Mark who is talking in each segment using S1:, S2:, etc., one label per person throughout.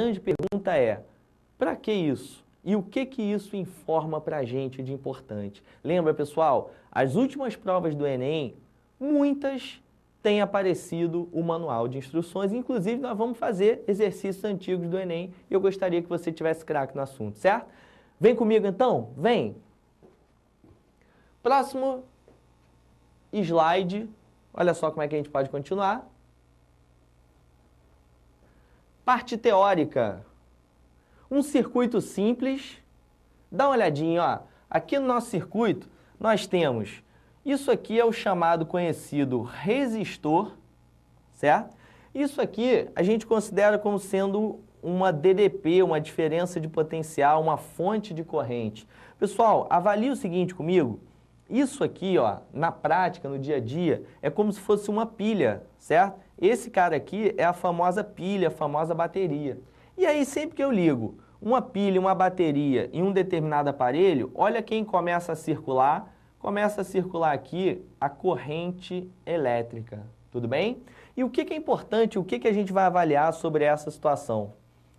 S1: grande pergunta é, para que isso? E o que isso informa para a gente de importante? Lembra, pessoal, as últimas provas do Enem, muitas têm aparecido o manual de instruções, inclusive nós vamos fazer exercícios antigos do Enem e eu gostaria que você tivesse craque no assunto, certo? Vem comigo então? Vem! Próximo slide, olha só como é que a gente pode continuar. Parte teórica. Um circuito simples. Dá uma olhadinha, ó. Aqui no nosso circuito, nós temos, isso aqui é o chamado conhecido resistor, certo? Isso aqui a gente considera como sendo uma DDP, uma diferença de potencial, uma fonte de corrente. Pessoal, avalie o seguinte comigo. Isso aqui, ó, na prática, no dia a dia, é como se fosse uma pilha, certo? Esse cara aqui é a famosa pilha, a famosa bateria. E aí, sempre que eu ligo uma pilha, uma bateria em um determinado aparelho, olha quem começa a circular aqui a corrente elétrica, tudo bem? E o que é importante, o que a gente vai avaliar sobre essa situação?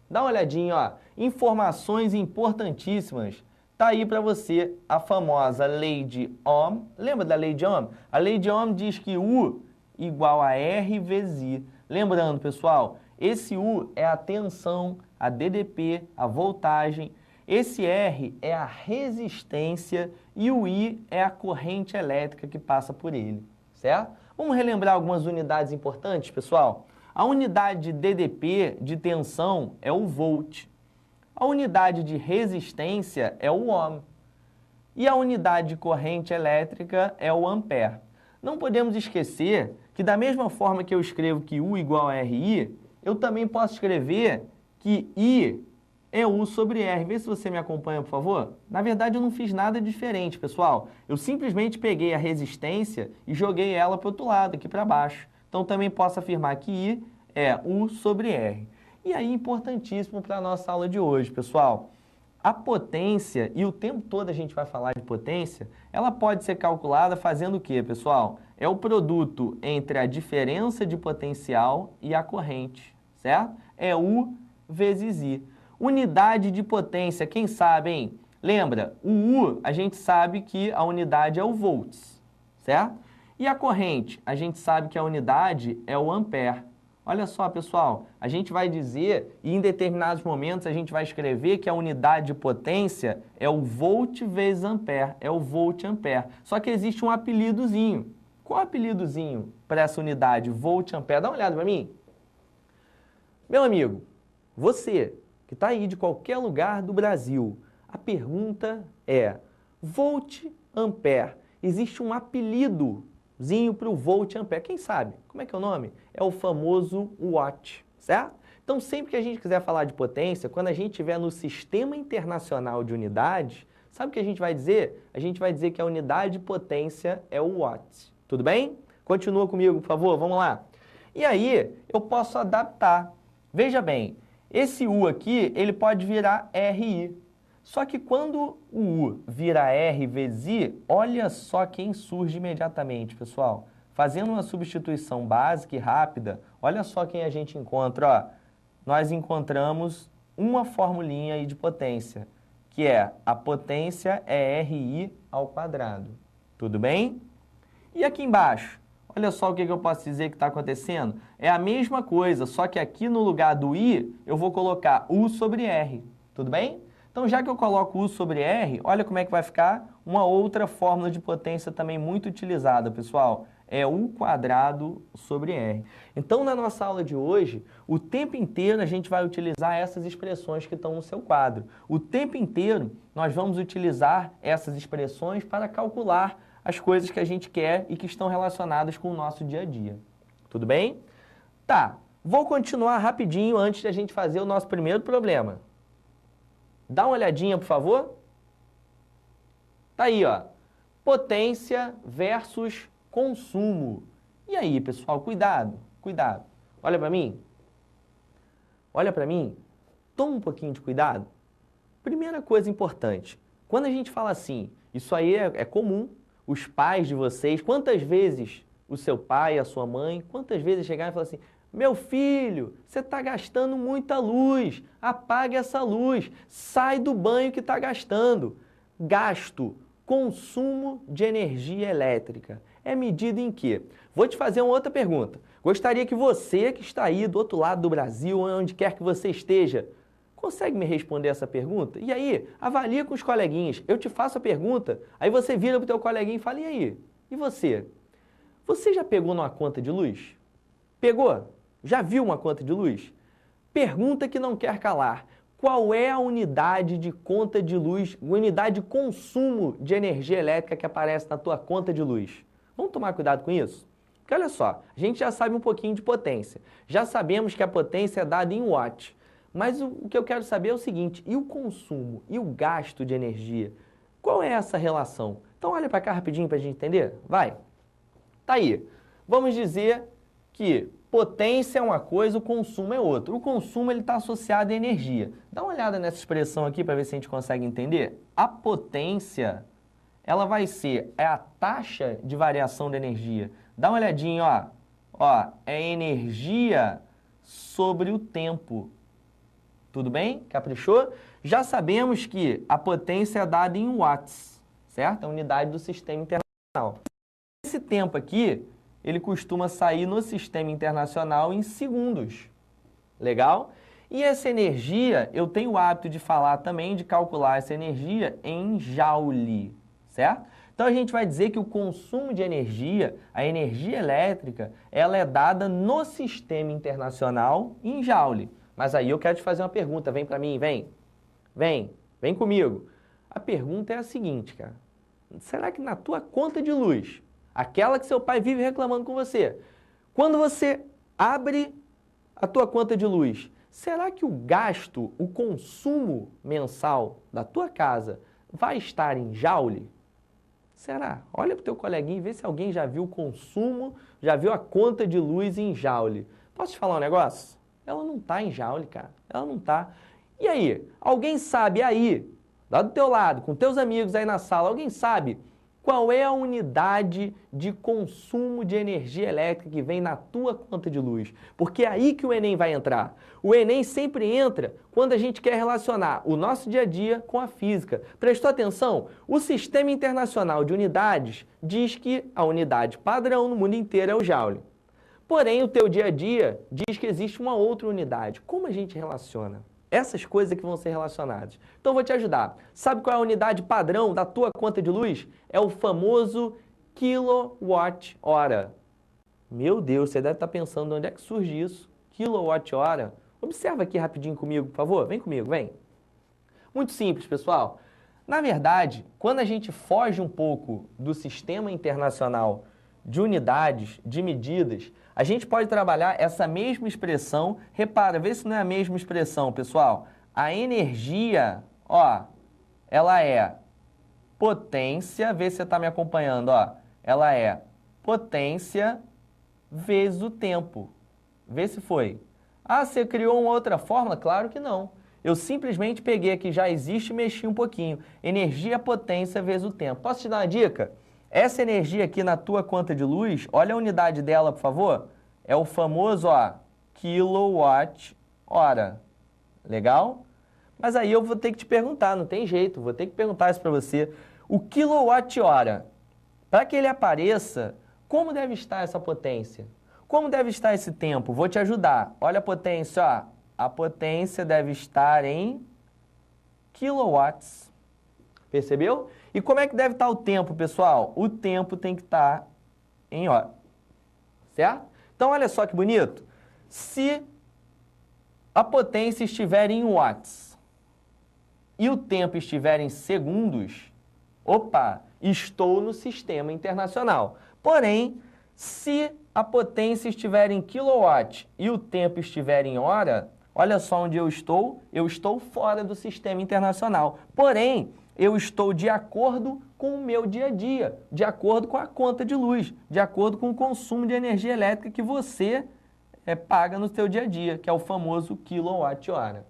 S1: Dá uma olhadinha, ó, informações importantíssimas. Tá aí para você a famosa lei de Ohm. Lembra da lei de Ohm? A lei de Ohm diz que U igual a R vezes I. Lembrando, pessoal, esse U é a tensão, a DDP, a voltagem. Esse R é a resistência e o I é a corrente elétrica que passa por ele, certo? Vamos relembrar algumas unidades importantes, pessoal? A unidade de DDP, de tensão, é o volt. A unidade de resistência é o ohm. E a unidade de corrente elétrica é o ampere. Não podemos esquecer que da mesma forma que eu escrevo que U igual a RI, eu também posso escrever que I é U sobre R. Vê se você me acompanha, por favor. Na verdade, eu não fiz nada diferente, pessoal. Eu simplesmente peguei a resistência e joguei ela para o outro lado, aqui para baixo. Então, também posso afirmar que I é U sobre R. E aí, importantíssimo para a nossa aula de hoje, pessoal. A potência, e o tempo todo a gente vai falar de potência, ela pode ser calculada fazendo o quê, pessoal? É o produto entre a diferença de potencial e a corrente, certo? É U vezes I. Unidade de potência, quem sabe, hein? Lembra, o U, a gente sabe que a unidade é o volts, certo? E a corrente, a gente sabe que a unidade é o ampere. Olha só, pessoal, a gente vai dizer, e em determinados momentos a gente vai escrever que a unidade de potência é o volt vezes ampere, é o volt-ampere. Só que existe um apelidozinho. Qual o apelidozinho para essa unidade, volt-ampere? Dá uma olhada para mim. Meu amigo, você que está aí de qualquer lugar do Brasil, a pergunta é, volt-ampere, existe um apelidozinho para o volt-ampere. Quem sabe? Como é que é o nome? É o famoso watt, certo? Então, sempre que a gente quiser falar de potência, quando a gente estiver no Sistema Internacional de Unidades, sabe o que a gente vai dizer? A gente vai dizer que a unidade de potência é o watt. Tudo bem? Continua comigo, por favor, vamos lá. E aí, eu posso adaptar. Veja bem, esse U aqui, ele pode virar RI. Só que quando o U vira R vezes I, olha só quem surge imediatamente, pessoal. Fazendo uma substituição básica e rápida, olha só quem a gente encontra. Ó. Nós encontramos uma formulinha aí de potência, que é a potência é RI ao quadrado. Tudo bem? E aqui embaixo, olha só o que eu posso dizer que está acontecendo. É a mesma coisa, só que aqui no lugar do I, eu vou colocar U sobre R. Tudo bem? Então, já que eu coloco U sobre R, olha como é que vai ficar uma outra fórmula de potência também muito utilizada, pessoal. É U quadrado sobre R. Então, na nossa aula de hoje, o tempo inteiro a gente vai utilizar essas expressões que estão no seu quadro. O tempo inteiro nós vamos utilizar essas expressões para calcular as coisas que a gente quer e que estão relacionadas com o nosso dia a dia. Tudo bem? Tá, vou continuar rapidinho antes de a gente fazer o nosso primeiro problema. Dá uma olhadinha, por favor. Tá aí, ó. Potência versus consumo. E aí, pessoal, cuidado, cuidado. Olha para mim. Olha para mim. Toma um pouquinho de cuidado. Primeira coisa importante. Quando a gente fala assim, isso aí é comum, os pais de vocês, quantas vezes o seu pai, a sua mãe, quantas vezes chegaram e falaram assim, meu filho, você está gastando muita luz, apague essa luz, sai do banho que está gastando. Gasto, consumo de energia elétrica. É medido em quê? Vou te fazer uma outra pergunta. Gostaria que você que está aí do outro lado do Brasil, onde quer que você esteja, consegue me responder essa pergunta? E aí, avalia com os coleguinhas. Eu te faço a pergunta, aí você vira para o teu coleguinha e fala, e aí? E você? Você já pegou numa conta de luz? Pegou? Já viu uma conta de luz? Pergunta que não quer calar. Qual é a unidade de conta de luz, unidade de consumo de energia elétrica que aparece na tua conta de luz? Vamos tomar cuidado com isso? Porque olha só, a gente já sabe um pouquinho de potência. Já sabemos que a potência é dada em watt. Mas o que eu quero saber é o seguinte, e o consumo, e o gasto de energia? Qual é essa relação? Então olha para cá rapidinho para a gente entender. Vai. Tá aí. Vamos dizer que potência é uma coisa, o consumo é outra. O consumo está associado à energia. Dá uma olhada nessa expressão aqui para ver se a gente consegue entender. A potência, ela vai ser a taxa de variação da energia. Dá uma olhadinha, ó. Ó, é energia sobre o tempo. Tudo bem? Caprichou? Já sabemos que a potência é dada em watts, certo? A unidade do sistema internacional. Esse tempo aqui, ele costuma sair no sistema internacional em segundos. Legal? E essa energia, eu tenho o hábito de falar também, de calcular essa energia em joule, certo? Então a gente vai dizer que o consumo de energia, a energia elétrica, ela é dada no sistema internacional em joule. Mas aí eu quero te fazer uma pergunta, vem para mim, vem comigo. A pergunta é a seguinte, cara. Será que na tua conta de luz, aquela que seu pai vive reclamando com você, quando você abre a tua conta de luz, será que o gasto, o consumo mensal da tua casa vai estar em joule? Será? Olha para o teu coleguinha e vê se alguém já viu o consumo, já viu a conta de luz em joule. Posso te falar um negócio? Ela não está em joule, cara. Ela não está. E aí? Alguém sabe aí, lá do teu lado, com teus amigos aí na sala, alguém sabe qual é a unidade de consumo de energia elétrica que vem na tua conta de luz? Porque é aí que o Enem vai entrar. O Enem sempre entra quando a gente quer relacionar o nosso dia a dia com a física. Prestou atenção? O Sistema Internacional de Unidades diz que a unidade padrão no mundo inteiro é o joule. Porém, o teu dia a dia diz que existe uma outra unidade. Como a gente relaciona? Essas coisas que vão ser relacionadas. Então, eu vou te ajudar. Sabe qual é a unidade padrão da tua conta de luz? É o famoso quilowatt-hora. Meu Deus, você deve estar pensando onde é que surge isso. Quilowatt-hora. Observa aqui rapidinho comigo, por favor. Vem comigo, vem. Muito simples, pessoal. Na verdade, quando a gente foge um pouco do sistema internacional de unidades, de medidas, a gente pode trabalhar essa mesma expressão. Repara, vê se não é a mesma expressão, pessoal. A energia, ó, ela é potência, vê se você está me acompanhando, ó. Ela é potência vezes o tempo. Vê se foi. Ah, você criou uma outra fórmula? Claro que não. Eu simplesmente peguei aqui, já existe e mexi um pouquinho. Energia, potência vezes o tempo. Posso te dar uma dica? Essa energia aqui na tua conta de luz, olha a unidade dela, por favor. É o famoso, ó, quilowatt-hora. Legal? Mas aí eu vou ter que te perguntar, não tem jeito, vou ter que perguntar isso para você. O quilowatt-hora, para que ele apareça, como deve estar essa potência? Como deve estar esse tempo? Vou te ajudar. Olha a potência, ó. A potência deve estar em quilowatts. Percebeu? E como é que deve estar o tempo, pessoal? O tempo tem que estar em hora. Certo? Então, olha só que bonito. Se a potência estiver em watts e o tempo estiver em segundos, opa, estou no sistema internacional. Porém, se a potência estiver em quilowatt e o tempo estiver em hora, olha só onde eu estou fora do sistema internacional. Porém, eu estou de acordo com o meu dia a dia, de acordo com a conta de luz, de acordo com o consumo de energia elétrica que você paga no seu dia a dia, que é o famoso quilowatt-hora,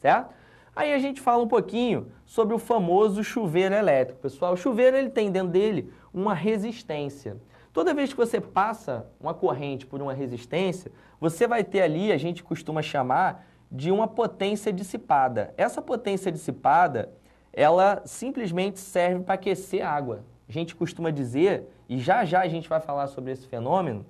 S1: certo? Aí a gente fala um pouquinho sobre o famoso chuveiro elétrico. Pessoal, o chuveiro ele tem dentro dele uma resistência. Toda vez que você passa uma corrente por uma resistência, você vai ter ali, a gente costuma chamar de uma potência dissipada. Essa potência dissipada, ela simplesmente serve para aquecer a água. A gente costuma dizer, e já já a gente vai falar sobre esse fenômeno,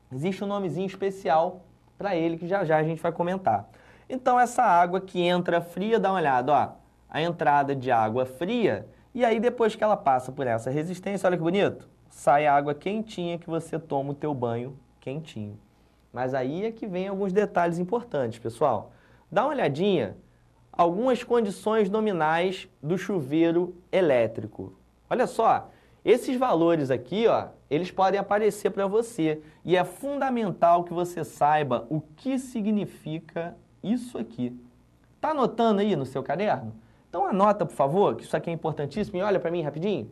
S1: existe um nomezinho especial para ele que já já a gente vai comentar. Então essa água que entra fria, dá uma olhada, ó, a entrada de água fria, e aí depois que ela passa por essa resistência, olha que bonito, sai a água quentinha que você toma o teu banho quentinho. Mas aí é que vem alguns detalhes importantes, pessoal. Dá uma olhadinha, algumas condições nominais do chuveiro elétrico. Olha só, esses valores aqui, ó, eles podem aparecer para você. E é fundamental que você saiba o que significa isso aqui. Tá anotando aí no seu caderno? Então anota, por favor, que isso aqui é importantíssimo. E olha para mim rapidinho.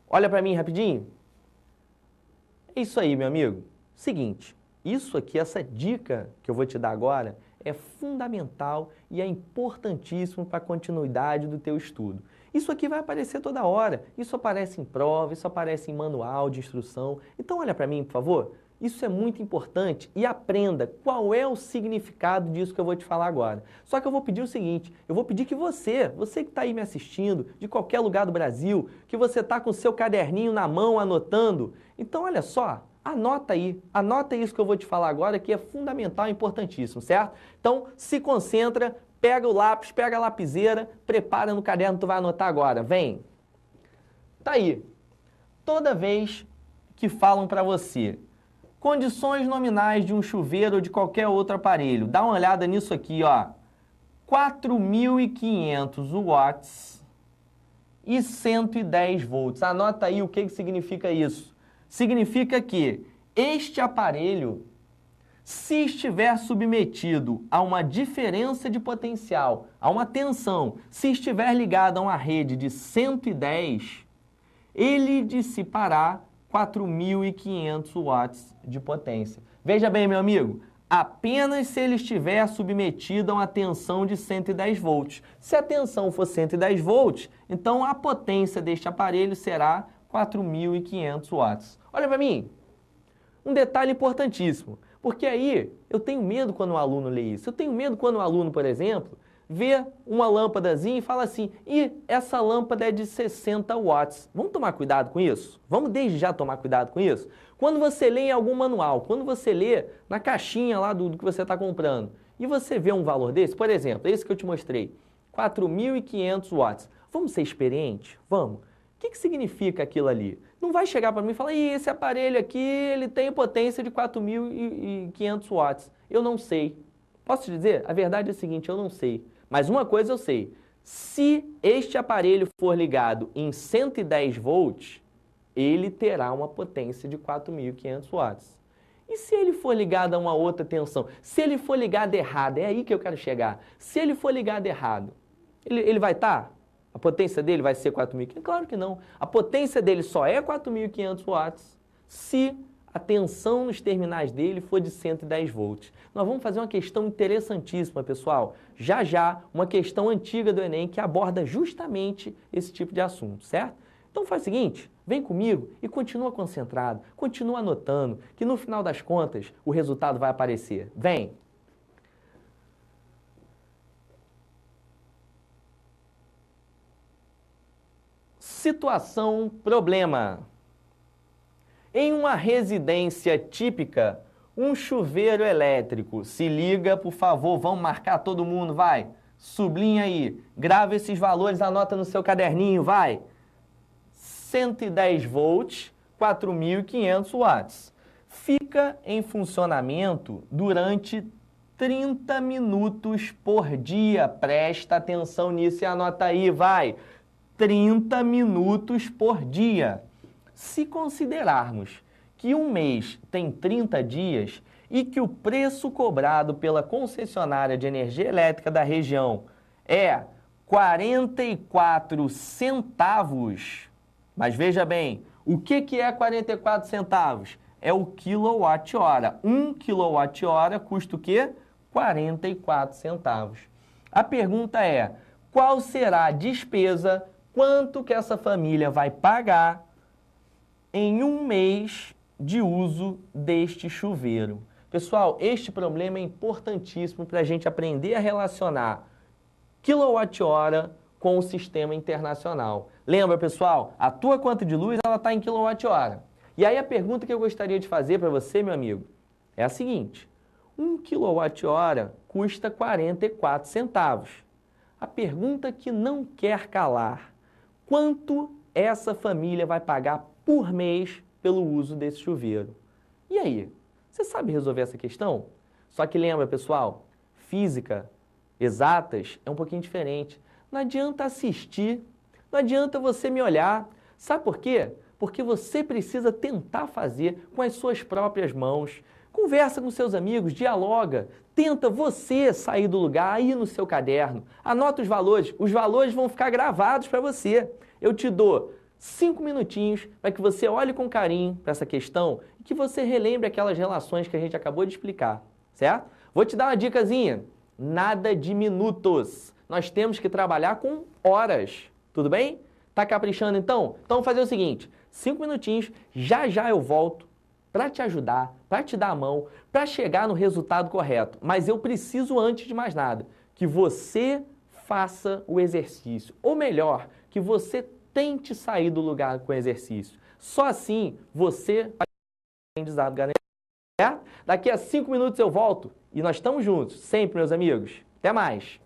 S1: Olha para mim rapidinho. É isso aí, meu amigo. Seguinte, isso aqui, essa dica que eu vou te dar agora, é fundamental e é importantíssimo para a continuidade do teu estudo. Isso aqui vai aparecer toda hora. Isso aparece em prova, isso aparece em manual de instrução. Então olha para mim, por favor. Isso é muito importante e aprenda qual é o significado disso que eu vou te falar agora. Só que eu vou pedir o seguinte, eu vou pedir que você que está aí me assistindo, de qualquer lugar do Brasil, que você está com o seu caderninho na mão anotando, então olha só, anota isso que eu vou te falar agora, que é fundamental e importantíssimo, certo? Então se concentra, pega o lápis, pega a lapiseira, prepara no caderno, tu vai anotar agora, vem. Tá aí, toda vez que falam para você, condições nominais de um chuveiro ou de qualquer outro aparelho. Dá uma olhada nisso aqui, ó. 4.500 watts e 110 volts. Anota aí o que significa isso. Significa que este aparelho, se estiver submetido a uma diferença de potencial, a uma tensão, se estiver ligado a uma rede de 110, ele dissipará 4.500 watts de potência. Veja bem, meu amigo, apenas se ele estiver submetido a uma tensão de 110 volts. Se a tensão for 110 volts, então a potência deste aparelho será 4.500 watts. Olha para mim, um detalhe importantíssimo, porque aí eu tenho medo quando o aluno lê isso. Eu tenho medo quando o aluno, por exemplo, vê uma lâmpadazinha e fala assim, essa lâmpada é de 60 watts. Vamos tomar cuidado com isso? Vamos desde já tomar cuidado com isso? Quando você lê em algum manual, quando você lê na caixinha lá do que você está comprando, e você vê um valor desse, por exemplo, esse que eu te mostrei, 4.500 watts. Vamos ser experientes? Vamos. O que significa aquilo ali? Não vai chegar para mim e falar, esse aparelho aqui, ele tem potência de 4.500 watts. Eu não sei. Posso te dizer? A verdade é a seguinte, eu não sei. Mas uma coisa eu sei, se este aparelho for ligado em 110 volts, ele terá uma potência de 4.500 watts. E se ele for ligado a uma outra tensão? Se ele for ligado errado, é aí que eu quero chegar. Se ele for ligado errado, ele vai estar? A potência dele vai ser 4.500? Claro que não. A potência dele só é 4.500 watts se a tensão nos terminais dele for de 110 volts. Nós vamos fazer uma questão interessantíssima, pessoal. Já já, uma questão antiga do Enem que aborda justamente esse tipo de assunto, certo? Então faz o seguinte, vem comigo e continua concentrado, continua anotando, que no final das contas o resultado vai aparecer. Vem! Situação problema. Em uma residência típica, um chuveiro elétrico. Se liga, por favor, vamos marcar todo mundo, vai. Sublinha aí, grava esses valores, anota no seu caderninho, vai. 110 volts, 4.500 watts. Fica em funcionamento durante 30 minutos por dia. Presta atenção nisso e anota aí, vai. 30 minutos por dia. Se considerarmos que um mês tem 30 dias e que o preço cobrado pela concessionária de energia elétrica da região é 44 centavos, mas veja bem, o que é 44 centavos? É o quilowatt-hora. 1 quilowatt-hora custa o quê? 44 centavos. A pergunta é, qual será a despesa, quanto que essa família vai pagar em um mês de uso deste chuveiro? Pessoal, este problema é importantíssimo para a gente aprender a relacionar quilowatt-hora com o sistema internacional. Lembra, pessoal? A tua conta de luz está em quilowatt-hora. E aí a pergunta que eu gostaria de fazer para você, meu amigo, é a seguinte. 1 quilowatt-hora custa 44 centavos. A pergunta que não quer calar. Quanto essa família vai pagar por mês pelo uso desse chuveiro? E aí? Você sabe resolver essa questão? Só que lembra, pessoal, física, exatas, é um pouquinho diferente. Não adianta assistir, não adianta você me olhar. Sabe por quê? Porque você precisa tentar fazer com as suas próprias mãos. Conversa com seus amigos, dialoga, tenta você sair do lugar, aí no seu caderno. Anota os valores vão ficar gravados para você. Eu te dou 5 minutinhos para que você olhe com carinho para essa questão e que você relembre aquelas relações que a gente acabou de explicar, certo? Vou te dar uma dicasinha, nada de minutos. Nós temos que trabalhar com horas, tudo bem? Tá caprichando então? Então vamos fazer o seguinte, 5 minutinhos, já já eu volto para te ajudar, para te dar a mão, para chegar no resultado correto. Mas eu preciso, antes de mais nada, que você faça o exercício. Ou melhor, que você tente sair do lugar com o exercício. Só assim você vai ter um aprendizado garantido. Certo? Daqui a 5 minutos eu volto e nós estamos juntos, sempre, meus amigos. Até mais!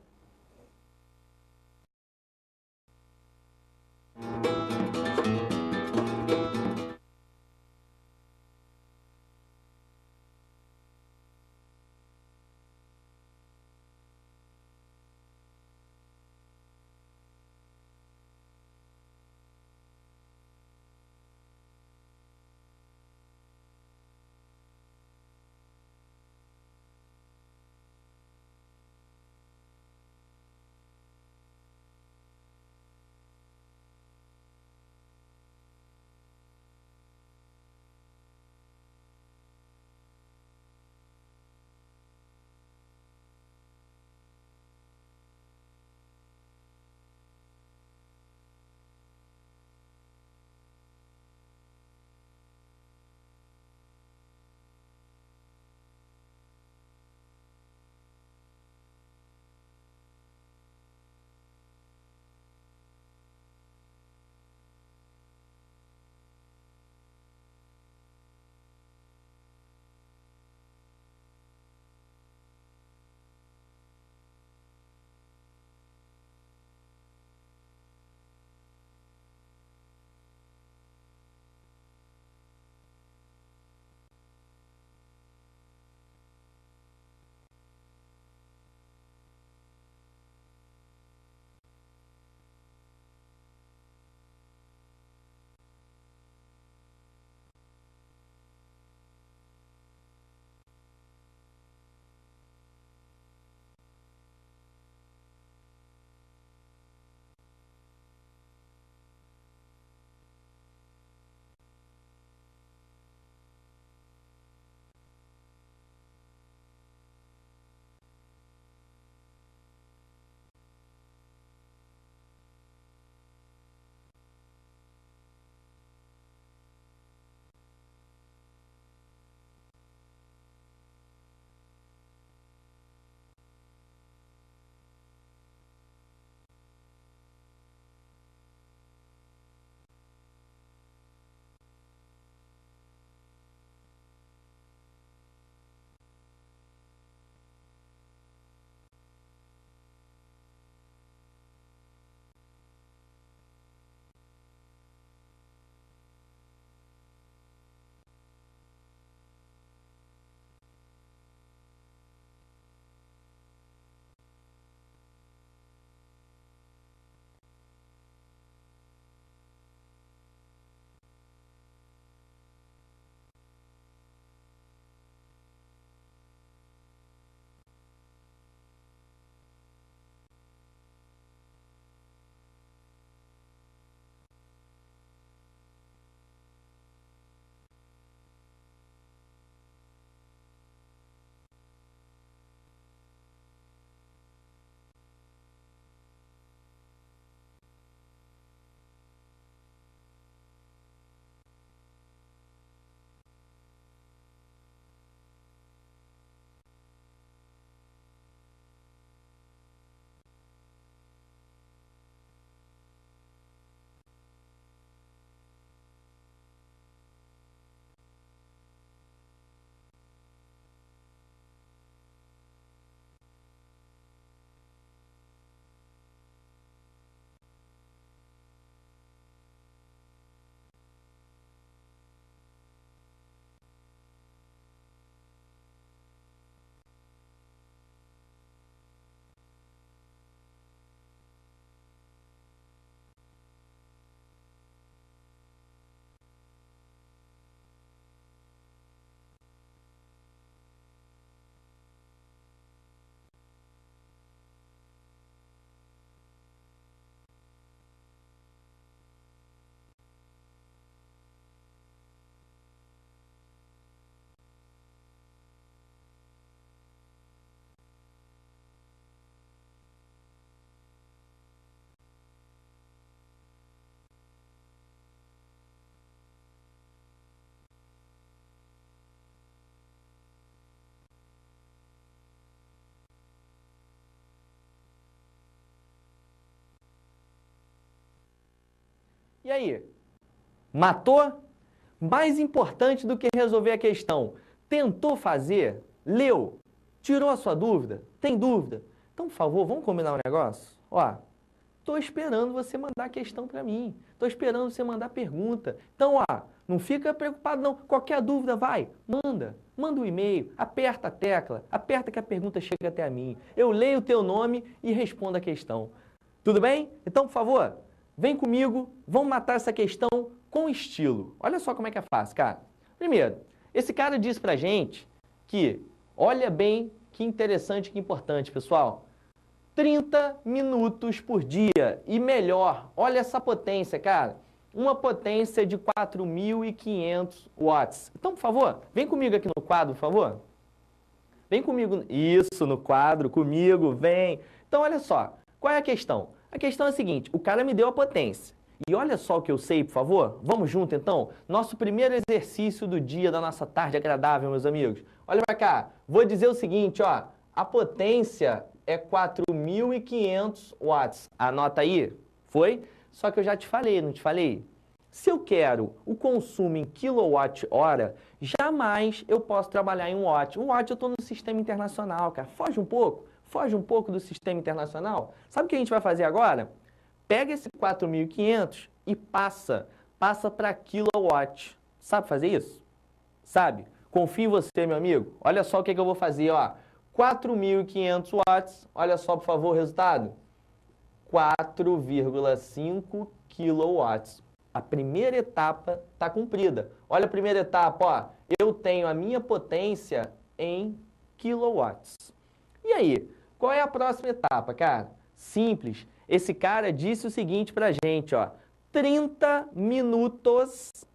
S1: E aí? Matou? Mais importante do que resolver a questão, tentou fazer? Leu? Tirou a sua dúvida? Tem dúvida? Então, por favor, vamos combinar um negócio? Ó, estou esperando você mandar a questão para mim. Estou esperando você mandar pergunta. Então, ó, não fica preocupado não. Qualquer dúvida, vai, manda. Manda um e-mail, aperta a tecla, aperta que a pergunta chega até a mim. Eu leio o teu nome e respondo a questão. Tudo bem? Então, por favor, vem comigo, vamos matar essa questão com estilo. Olha só como é que é fácil, cara. Primeiro, esse cara disse pra gente que, olha bem que interessante, que importante, pessoal. 30 minutos por dia e melhor, olha essa potência, cara. Uma potência de 4.500 watts. Então, por favor, vem comigo aqui no quadro, por favor. Vem comigo, isso, no quadro, comigo, vem. Então, olha só, qual é a questão? A questão é a seguinte, o cara me deu a potência. E olha só o que eu sei, por favor. Vamos junto, então? Nosso primeiro exercício do dia, da nossa tarde agradável, meus amigos. Olha pra cá, vou dizer o seguinte, ó. A potência é 4.500 watts. Anota aí, foi? Só que eu já te falei, não te falei? Se eu quero o consumo em quilowatt-hora, jamais eu posso trabalhar em watt. Um watt eu estou no sistema internacional, cara. Foge um pouco do sistema internacional. Sabe o que a gente vai fazer agora? Pega esse 4.500 e passa para quilowatt. Sabe fazer isso? Sabe? Confio em você, meu amigo. Olha só o que eu vou fazer, ó. 4.500 watts, olha só, por favor, o resultado. 4,5 quilowatts. A primeira etapa está cumprida. Olha a primeira etapa, ó. Eu tenho a minha potência em quilowatts. E aí, qual é a próxima etapa, cara? Simples. Esse cara disse o seguinte pra gente, ó. 30 minutos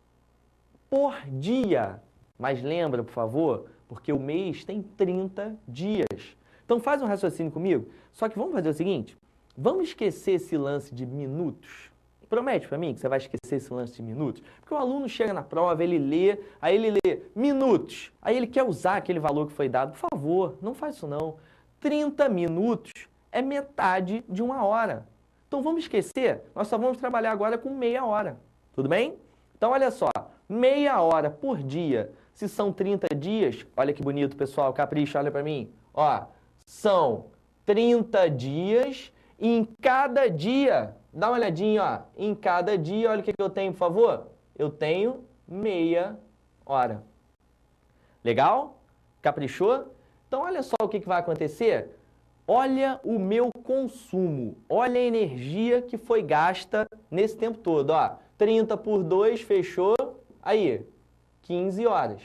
S1: por dia. Mas lembra, por favor, porque o mês tem 30 dias. Então faz um raciocínio comigo. Só que vamos fazer o seguinte, vamos esquecer esse lance de minutos. Promete para mim que você vai esquecer esse lance de minutos? Porque o aluno chega na prova, ele lê, aí ele lê minutos, aí ele quer usar aquele valor que foi dado. Por favor, não faz isso não. 30 minutos é metade de uma hora. Então vamos esquecer, nós só vamos trabalhar agora com meia hora. Tudo bem? Então olha só, meia hora por dia. Se são 30 dias, olha que bonito, pessoal, capricha, olha para mim. Ó, são 30 dias e em cada dia, dá uma olhadinha, ó, em cada dia, olha o que eu tenho, por favor. Eu tenho meia hora. Legal? Caprichou? Então, olha só o que vai acontecer. Olha o meu consumo, olha a energia que foi gasta nesse tempo todo. Ó, 30 por 2, fechou, aí, 15 horas.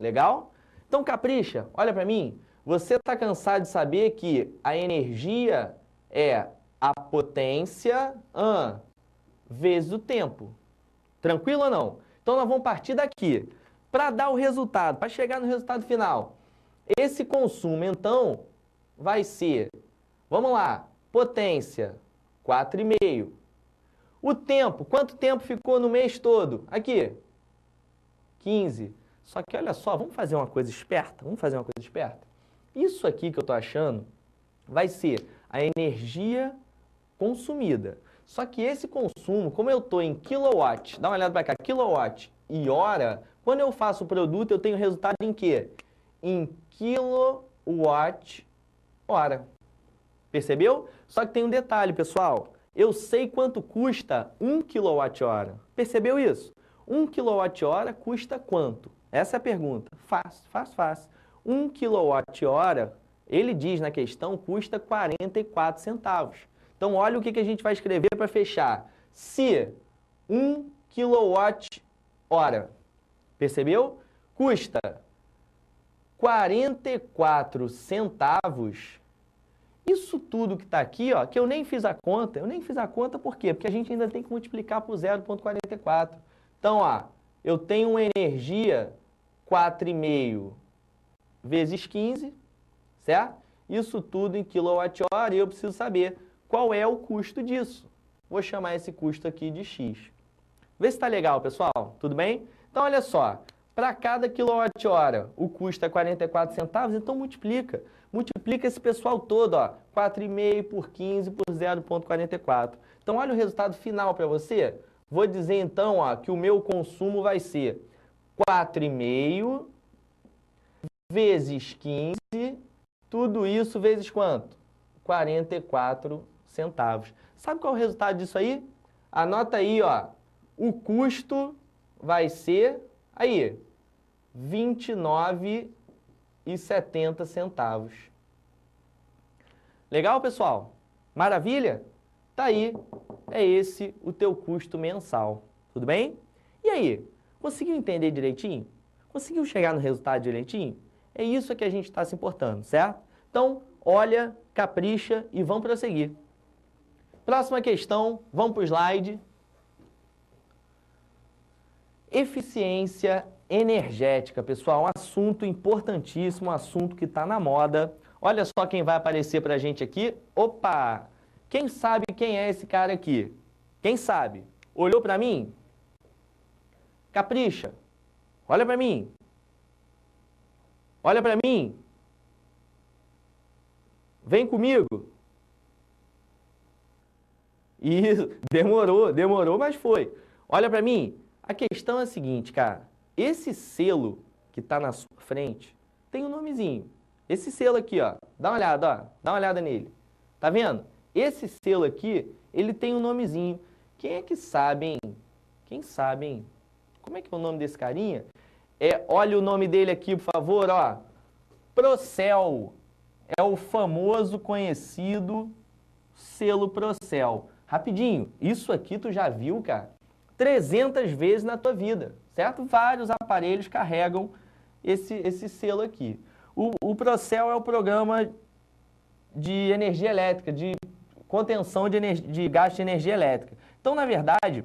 S1: Legal? Então capricha, olha para mim. Você está cansado de saber que a energia é a potência vezes o tempo. Tranquilo ou não? Então nós vamos partir daqui. Para dar o resultado, para chegar no resultado final. Esse consumo, então, vai ser, vamos lá, potência, 4,5. O tempo, quanto tempo ficou no mês todo? Aqui, 15. Só que olha só, vamos fazer uma coisa esperta? Vamos fazer uma coisa esperta? Isso aqui que eu estou achando vai ser a energia consumida. Só que esse consumo, como eu estou em kilowatt, dá uma olhada para cá, kilowatt e hora, quando eu faço o produto, eu tenho resultado em quê? Em kilowatt hora. Percebeu? Só que tem um detalhe, pessoal. Eu sei quanto custa 1 kWh. Percebeu isso? 1 kWh custa quanto? Essa é a pergunta. Fácil. 1 kWh, ele diz na questão, custa 44 centavos. Então, olha o que a gente vai escrever para fechar. Se 1 kWh, percebeu? Custa 44 centavos. Isso tudo que está aqui, ó, que eu nem fiz a conta, por quê? Porque a gente ainda tem que multiplicar por 0,44. Então, ó, eu tenho uma energia 4,5 vezes 15, certo? Isso tudo em quilowatt-hora e eu preciso saber qual é o custo disso. Vou chamar esse custo aqui de X. Vê se está legal, pessoal. Tudo bem? Então, olha só. Para cada quilowatt-hora, o custo é 44 centavos, então multiplica. Multiplica esse pessoal todo, ó, 4,5 por 15 por 0,44. Então, olha o resultado final para você. Vou dizer, então, ó, que o meu consumo vai ser 4,5 vezes 15, tudo isso vezes quanto? 44 centavos. Sabe qual é o resultado disso aí? Anota aí, ó, o custo vai ser, aí, R$ 29,70 centavos. Legal, pessoal? Maravilha? Tá aí, é esse o teu custo mensal. Tudo bem? E aí, conseguiu entender direitinho? Conseguiu chegar no resultado direitinho? É isso que a gente está se importando, certo? Então, olha, capricha e vamos prosseguir. Próxima questão, vamos para o slide. Eficiência energética, pessoal, um assunto importantíssimo, um assunto que está na moda. Olha só quem vai aparecer para a gente aqui. Opa! Quem sabe quem é esse cara aqui? Quem sabe? Olhou para mim? Capricha. Olha para mim. Olha para mim. Vem comigo. Isso, demorou, mas foi. Olha para mim. A questão é a seguinte, cara. Esse selo que está na sua frente tem um nomezinho. Esse selo aqui, ó. Dá uma olhada, ó. Dá uma olhada nele. Tá vendo? Esse selo aqui, ele tem um nomezinho. Quem é que sabe, hein? Quem sabe, hein? Como é que é o nome desse carinha? Olha o nome dele aqui, por favor, ó. Procel. É o famoso, conhecido selo Procel. Rapidinho, isso aqui tu já viu, cara? 300 vezes na tua vida, certo? Vários aparelhos carregam esse selo aqui. O Procel é o programa de energia elétrica, de contenção de gasto de energia elétrica. Então, na verdade,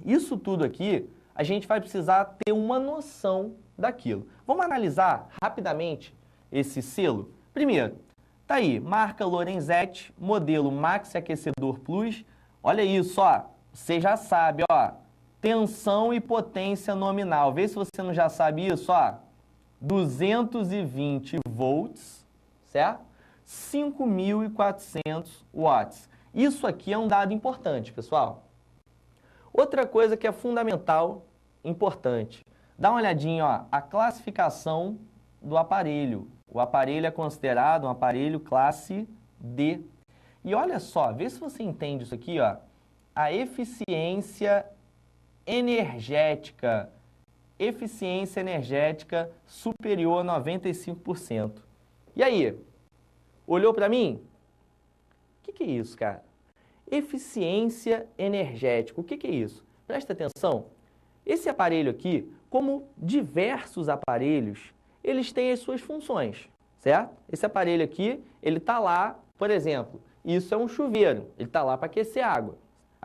S1: isso tudo aqui, a gente vai precisar ter uma noção daquilo. Vamos analisar rapidamente esse selo? Primeiro, tá aí, marca Lorenzetti, modelo Maxi Aquecedor Plus. Olha isso, ó. Você já sabe, ó. Tensão e potência nominal. Vê se você não já sabe isso, ó. 220 volts, certo? 5.400 watts. Isso aqui é um dado importante, pessoal. Outra coisa que é fundamental, importante. Dá uma olhadinha, ó, a classificação do aparelho. O aparelho é considerado um aparelho classe D. E olha só, vê se você entende isso aqui, ó. A eficiência energética. Eficiência energética superior a 95%. E aí? Olhou para mim? O que é isso, cara? Eficiência energética. O que é isso? Presta atenção. Esse aparelho aqui, como diversos aparelhos, eles têm as suas funções, certo? Esse aparelho aqui, ele está lá, por exemplo, isso é um chuveiro, ele está lá para aquecer água.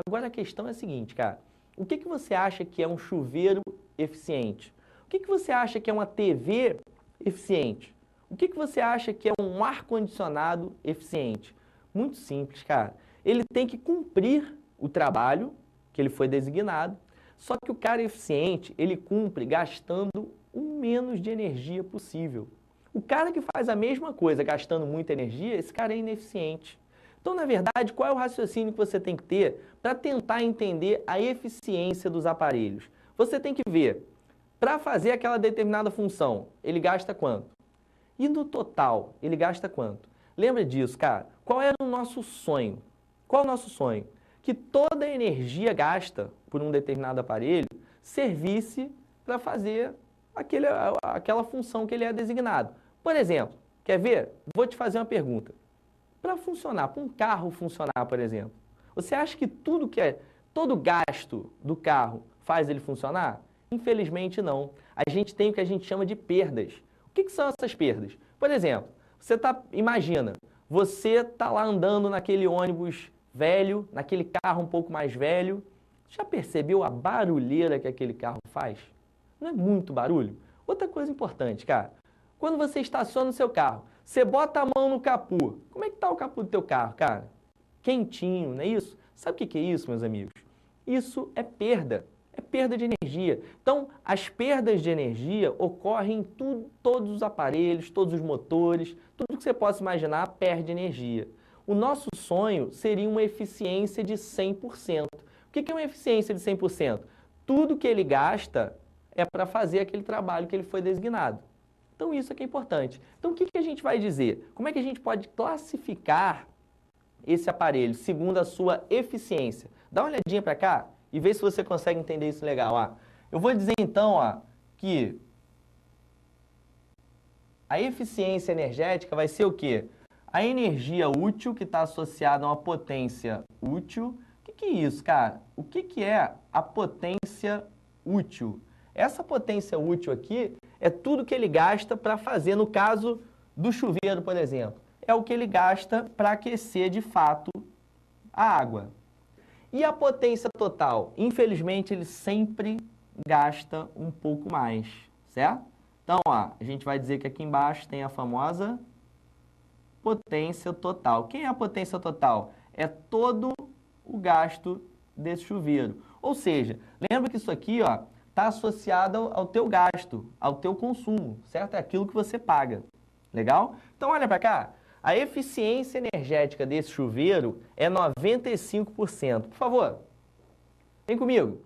S1: Agora a questão é a seguinte, cara, o que você acha que é um chuveiro eficiente? O que você acha que é uma TV eficiente? O que você acha que é um ar-condicionado eficiente? Muito simples, cara. Ele tem que cumprir o trabalho que ele foi designado, só que o cara eficiente, ele cumpre gastando o menos de energia possível. O cara que faz a mesma coisa gastando muita energia, esse cara é ineficiente. Então, na verdade, qual é o raciocínio que você tem que ter para tentar entender a eficiência dos aparelhos? Você tem que ver, para fazer aquela determinada função, ele gasta quanto? E no total, ele gasta quanto? Lembra disso, cara? Qual era o nosso sonho? Qual é o nosso sonho? Que toda a energia gasta por um determinado aparelho servisse para fazer aquela função que ele é designado. Por exemplo, quer ver? Vou te fazer uma pergunta. Para funcionar, para um carro funcionar, por exemplo, você acha que todo gasto do carro faz ele funcionar? Infelizmente não. A gente tem o que a gente chama de perdas. O que são essas perdas? Por exemplo, imagina, você está lá andando naquele ônibus velho, naquele carro um pouco mais velho. Já percebeu a barulheira que aquele carro faz? Não é muito barulho? Outra coisa importante, cara. Quando você estaciona o seu carro, você bota a mão no capô. Como é que está o capô do teu carro, cara? Quentinho, não é isso? Sabe o que é isso, meus amigos? Isso é perda. É perda de energia. Então, as perdas de energia ocorrem em todos os aparelhos, todos os motores, tudo que você possa imaginar perde energia. O nosso sonho seria uma eficiência de 100%. O que é uma eficiência de 100%? Tudo que ele gasta é para fazer aquele trabalho que ele foi designado. Então, isso é que é importante. Então, o que a gente vai dizer? Como é que a gente pode classificar esse aparelho segundo a sua eficiência? Dá uma olhadinha para cá e vê se você consegue entender isso legal. Ó. Eu vou dizer, então, ó, que a eficiência energética vai ser o quê? A energia útil que está associada a uma potência útil. O que é isso, cara? O que é a potência útil? Essa potência útil aqui é tudo que ele gasta para fazer, no caso do chuveiro, por exemplo. É o que ele gasta para aquecer, de fato, a água. E a potência total? Infelizmente, ele sempre gasta um pouco mais, certo? Então, ó, a gente vai dizer que aqui embaixo tem a famosa potência total. Quem é a potência total? É todo o gasto desse chuveiro. Ou seja, lembra que isso aqui está associado ao teu gasto, ao teu consumo, certo? É aquilo que você paga. Legal? Então, olha para cá. A eficiência energética desse chuveiro é 95%. Por favor, vem comigo.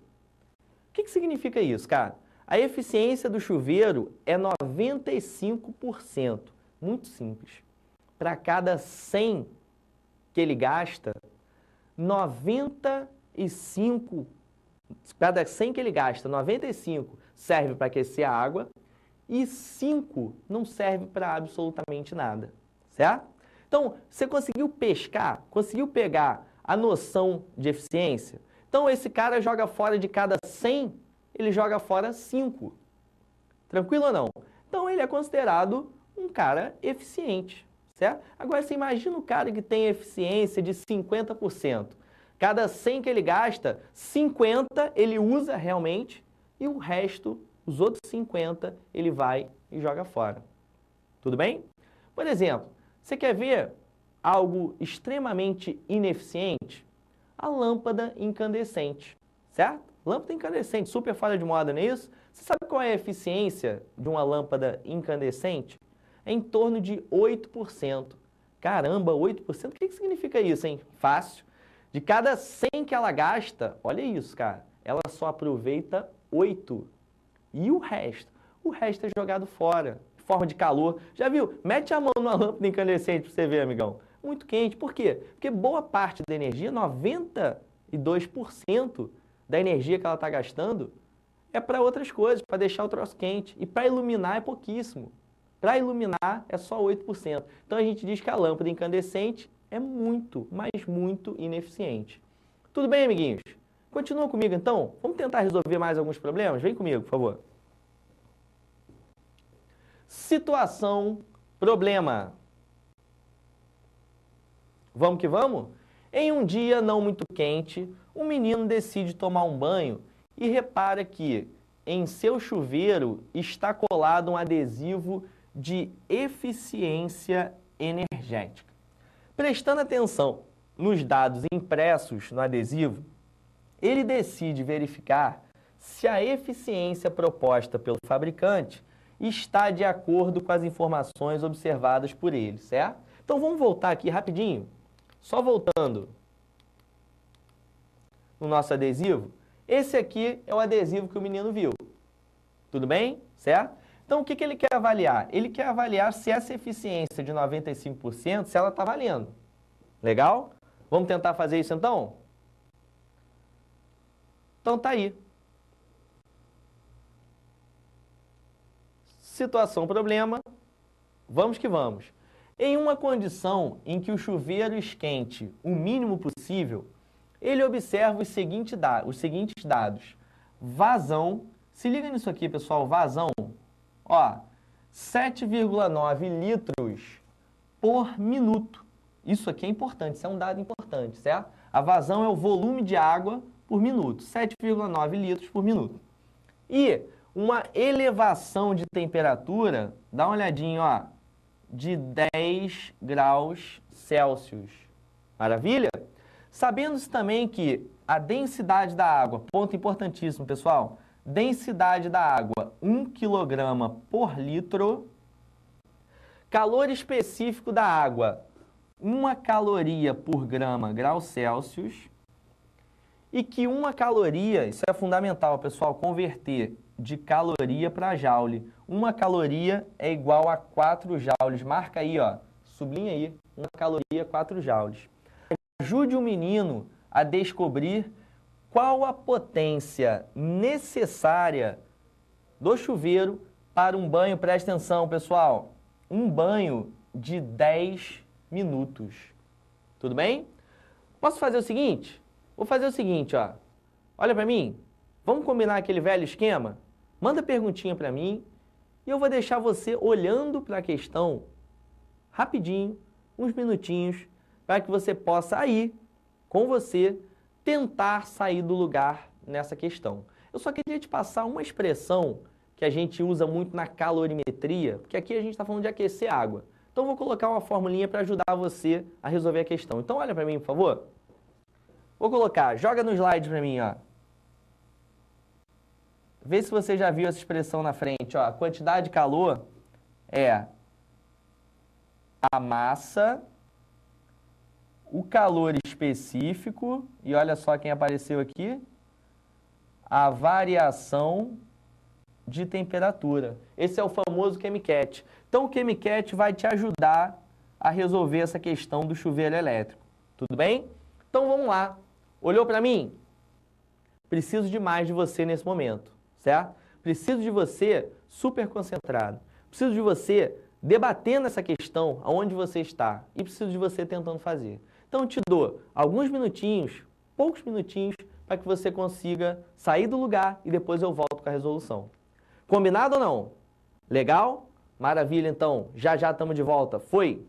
S1: O que significa isso, cara? A eficiência do chuveiro é 95%. Muito simples. Para cada 100 que ele gasta, 95, cada 100 que ele gasta, 95 serve para aquecer a água e 5 não serve para absolutamente nada, certo? Então, você conseguiu pescar, conseguiu pegar a noção de eficiência? Então, esse cara joga fora de cada 100, ele joga fora 5. Tranquilo ou não? Então, ele é considerado um cara eficiente, certo? Agora, você imagina o cara que tem eficiência de 50%. Cada 100 que ele gasta, 50 ele usa realmente e o resto, os outros 50, ele vai e joga fora. Tudo bem? Por exemplo, você quer ver algo extremamente ineficiente? A lâmpada incandescente, certo? Lâmpada incandescente, super fora de moda, não é isso? Você sabe qual é a eficiência de uma lâmpada incandescente? É em torno de 8%. Caramba, 8%? O que significa isso, hein? Fácil. De cada 100 que ela gasta, olha isso, cara, ela só aproveita 8. E o resto? O resto é jogado fora, em forma de calor. Já viu? Mete a mão numa lâmpada incandescente para você ver, amigão. Muito quente. Por quê? Porque boa parte da energia, 92% da energia que ela está gastando, é para outras coisas, para deixar o troço quente. E para iluminar é pouquíssimo. Para iluminar é só 8%. Então a gente diz que a lâmpada incandescente é muito, mas muito ineficiente. Tudo bem, amiguinhos? Continua comigo então? Vamos tentar resolver mais alguns problemas? Vem comigo, por favor. Situação, problema. Vamos que vamos? Em um dia não muito quente, um menino decide tomar um banho e repara que em seu chuveiro está colado um adesivo de eficiência energética. Prestando atenção nos dados impressos no adesivo, ele decide verificar se a eficiência proposta pelo fabricante está de acordo com as informações observadas por ele, certo? Então vamos voltar aqui rapidinho, só voltando no nosso adesivo. Esse aqui é o adesivo que o menino viu, tudo bem? Certo? Então o que ele quer avaliar? Ele quer avaliar se essa eficiência de 95%, se ela está valendo. Legal? Vamos tentar fazer isso então? Então tá aí. Situação, problema. Vamos que vamos. Em uma condição em que o chuveiro esquente o mínimo possível, ele observa os seguintes dados. Vazão. Se liga nisso aqui, pessoal. Vazão. Ó, 7,9 litros por minuto. Isso aqui é importante, isso é um dado importante, certo? A vazão é o volume de água por minuto, 7,9 litros por minuto. E uma elevação de temperatura, dá uma olhadinha, ó, de 10 graus Celsius. Maravilha? Sabendo-se também que a densidade da água, ponto importantíssimo, pessoal. Densidade da água, 1 kg por litro. Calor específico da água, 1 caloria por grama grau Celsius. E que 1 caloria, isso é fundamental, pessoal, converter de caloria para joule. 1 caloria é igual a 4 joules. Marca aí, ó, sublinha aí, 1 caloria, 4 joules. Ajude o menino a descobrir qual a potência necessária do chuveiro para um banho, presta atenção, pessoal, um banho de 10 minutos. Tudo bem? Posso fazer o seguinte? Vou fazer o seguinte, ó. Olha para mim. Vamos combinar aquele velho esquema? Manda perguntinha para mim e eu vou deixar você olhando para a questão rapidinho, uns minutinhos, para que você possa aí, com você, tentar sair do lugar nessa questão. Eu só queria te passar uma expressão que a gente usa muito na calorimetria, porque aqui a gente está falando de aquecer água. Então, eu vou colocar uma formulinha para ajudar você a resolver a questão. Então, olha para mim, por favor. Vou colocar, joga no slide para mim, ó. Vê se você já viu essa expressão na frente, ó. A quantidade de calor é a massa, o calor específico, e olha só quem apareceu aqui, a variação de temperatura. Esse é o famoso QMCAT. Então, o QMCAT vai te ajudar a resolver essa questão do chuveiro elétrico. Tudo bem? Então, vamos lá. Olhou para mim? Preciso de mais de você nesse momento, certo? Preciso de você super concentrado. Preciso de você debatendo essa questão aonde você está. E preciso de você tentando fazer. Então, eu te dou alguns minutinhos, poucos minutinhos, para que você consiga sair do lugar e depois eu volto com a resolução. Combinado ou não? Legal? Maravilha, então. Já já estamos de volta. Foi!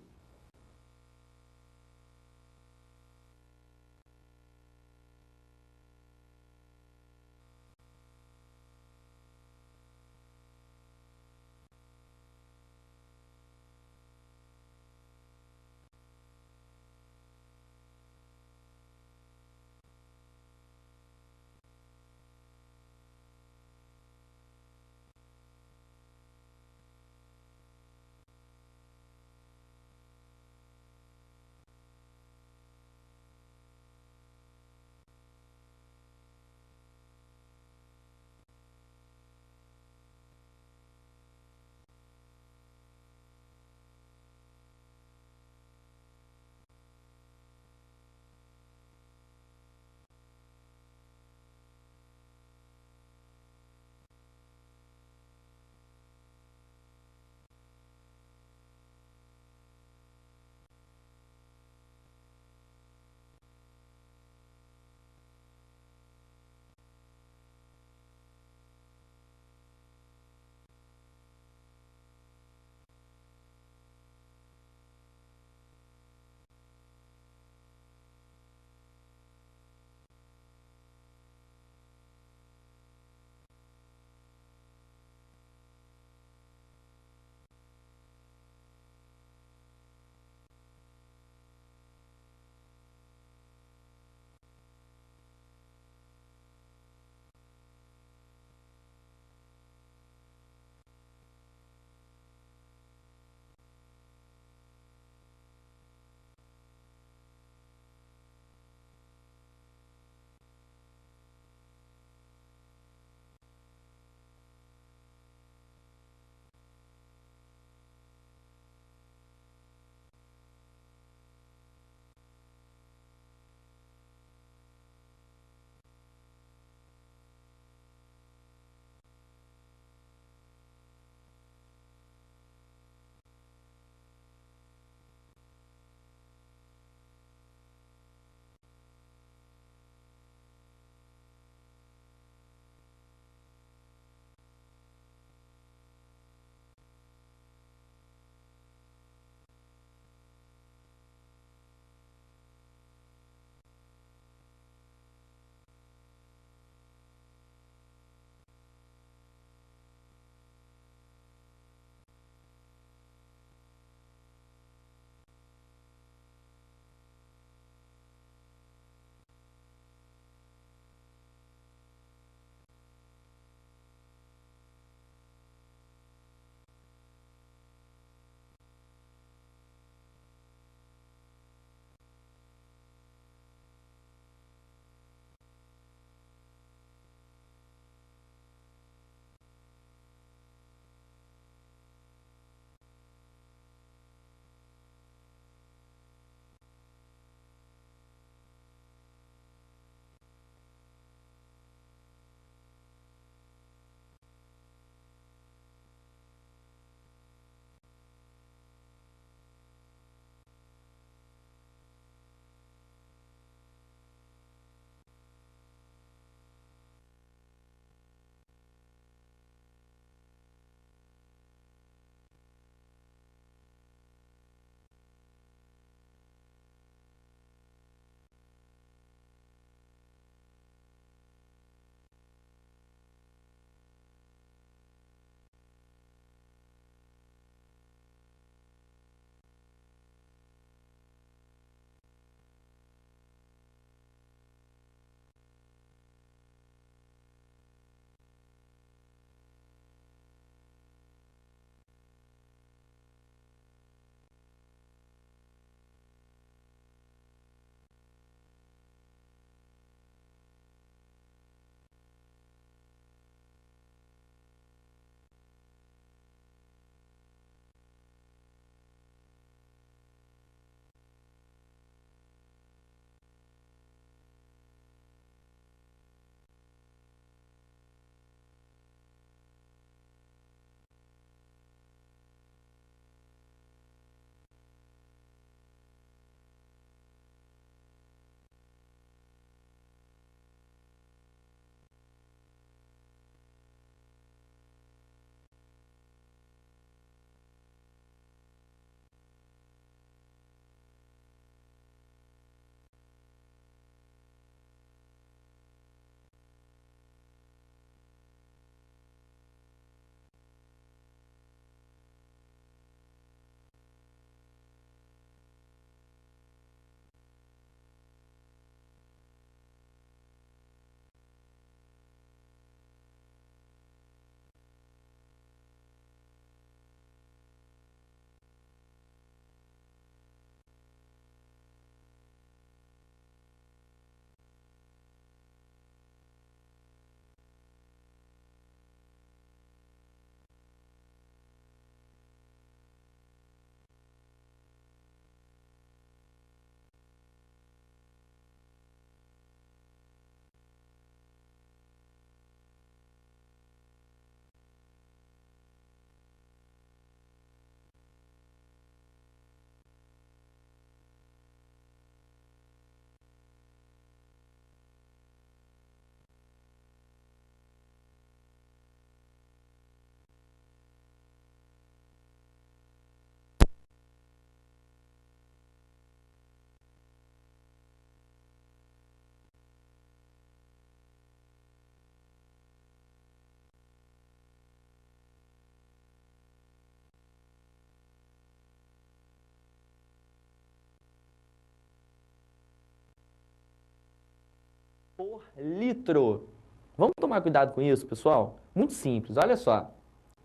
S1: por litro. Vamos tomar cuidado com isso, pessoal? Muito simples, olha só.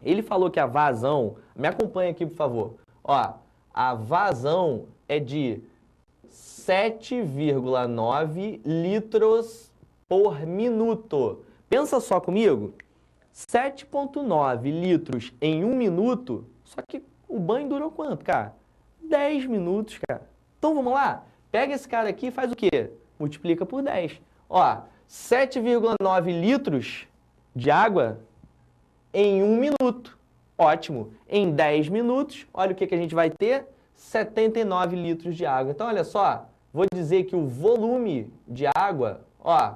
S1: Ele falou que a vazão, me acompanha aqui, por favor. Ó, a vazão é de 7,9 litros por minuto. Pensa só comigo. 7,9 litros em 1 minuto, só que o banho durou quanto, cara? 10 minutos, cara. Então vamos lá? Pega esse cara aqui e faz o quê? Multiplica por 10. Ó, 7,9 litros de água em 1 minuto. Ótimo. Em 10 minutos, olha o que a gente vai ter? 79 litros de água. Então, olha só, vou dizer que o volume de água, ó,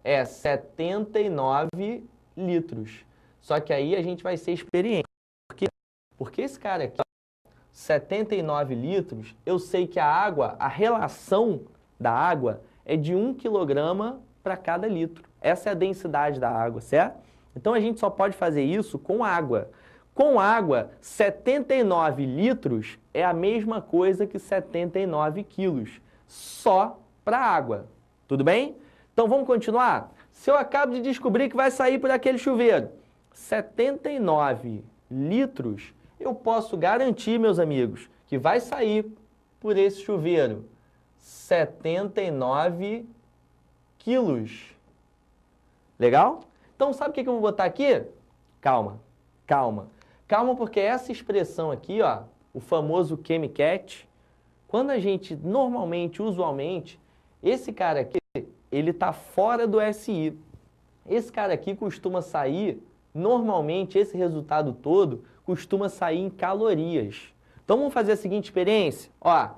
S1: é 79 litros. Só que aí a gente vai ser experiente. Por quê? Porque esse cara aqui, 79 litros, eu sei que a água, a relação da água é de 1 quilograma para cada litro. Essa é a densidade da água, certo? Então a gente só pode fazer isso com água. Com água, 79 litros é a mesma coisa que 79 quilos, só para água. Tudo bem? Então vamos continuar? Se eu acabo de descobrir que vai sair por aquele chuveiro 79 litros, eu posso garantir, meus amigos, que vai sair por esse chuveiro 79 quilos. Legal? Então, sabe o que eu vou botar aqui? Calma, calma. Calma, porque essa expressão aqui, ó, o famoso chemicat, quando a gente normalmente, usualmente, esse cara aqui, ele está fora do SI. Esse cara aqui costuma sair, normalmente, esse resultado todo costuma sair em calorias. Então, vamos fazer a seguinte experiência. Ó,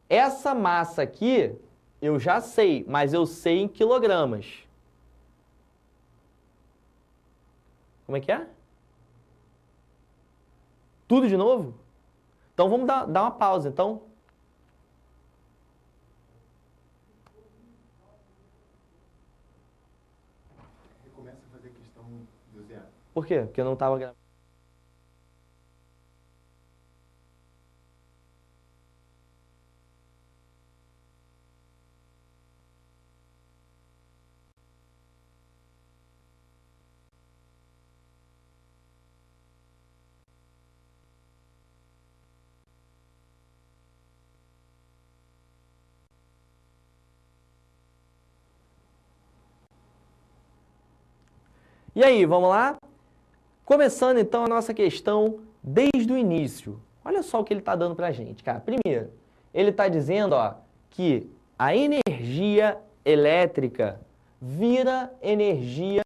S1: essa massa aqui, eu já sei, mas eu sei em quilogramas. Como é que é? Tudo de novo? Então, vamos dar uma pausa, então.
S2: Recomeça a fazer a questão do zero.
S1: Por quê? Porque eu não estava gravando. E aí, vamos lá? Começando então a nossa questão desde o início. Olha só o que ele está dando para a gente, cara. Primeiro, ele está dizendo ó, que a energia elétrica vira energia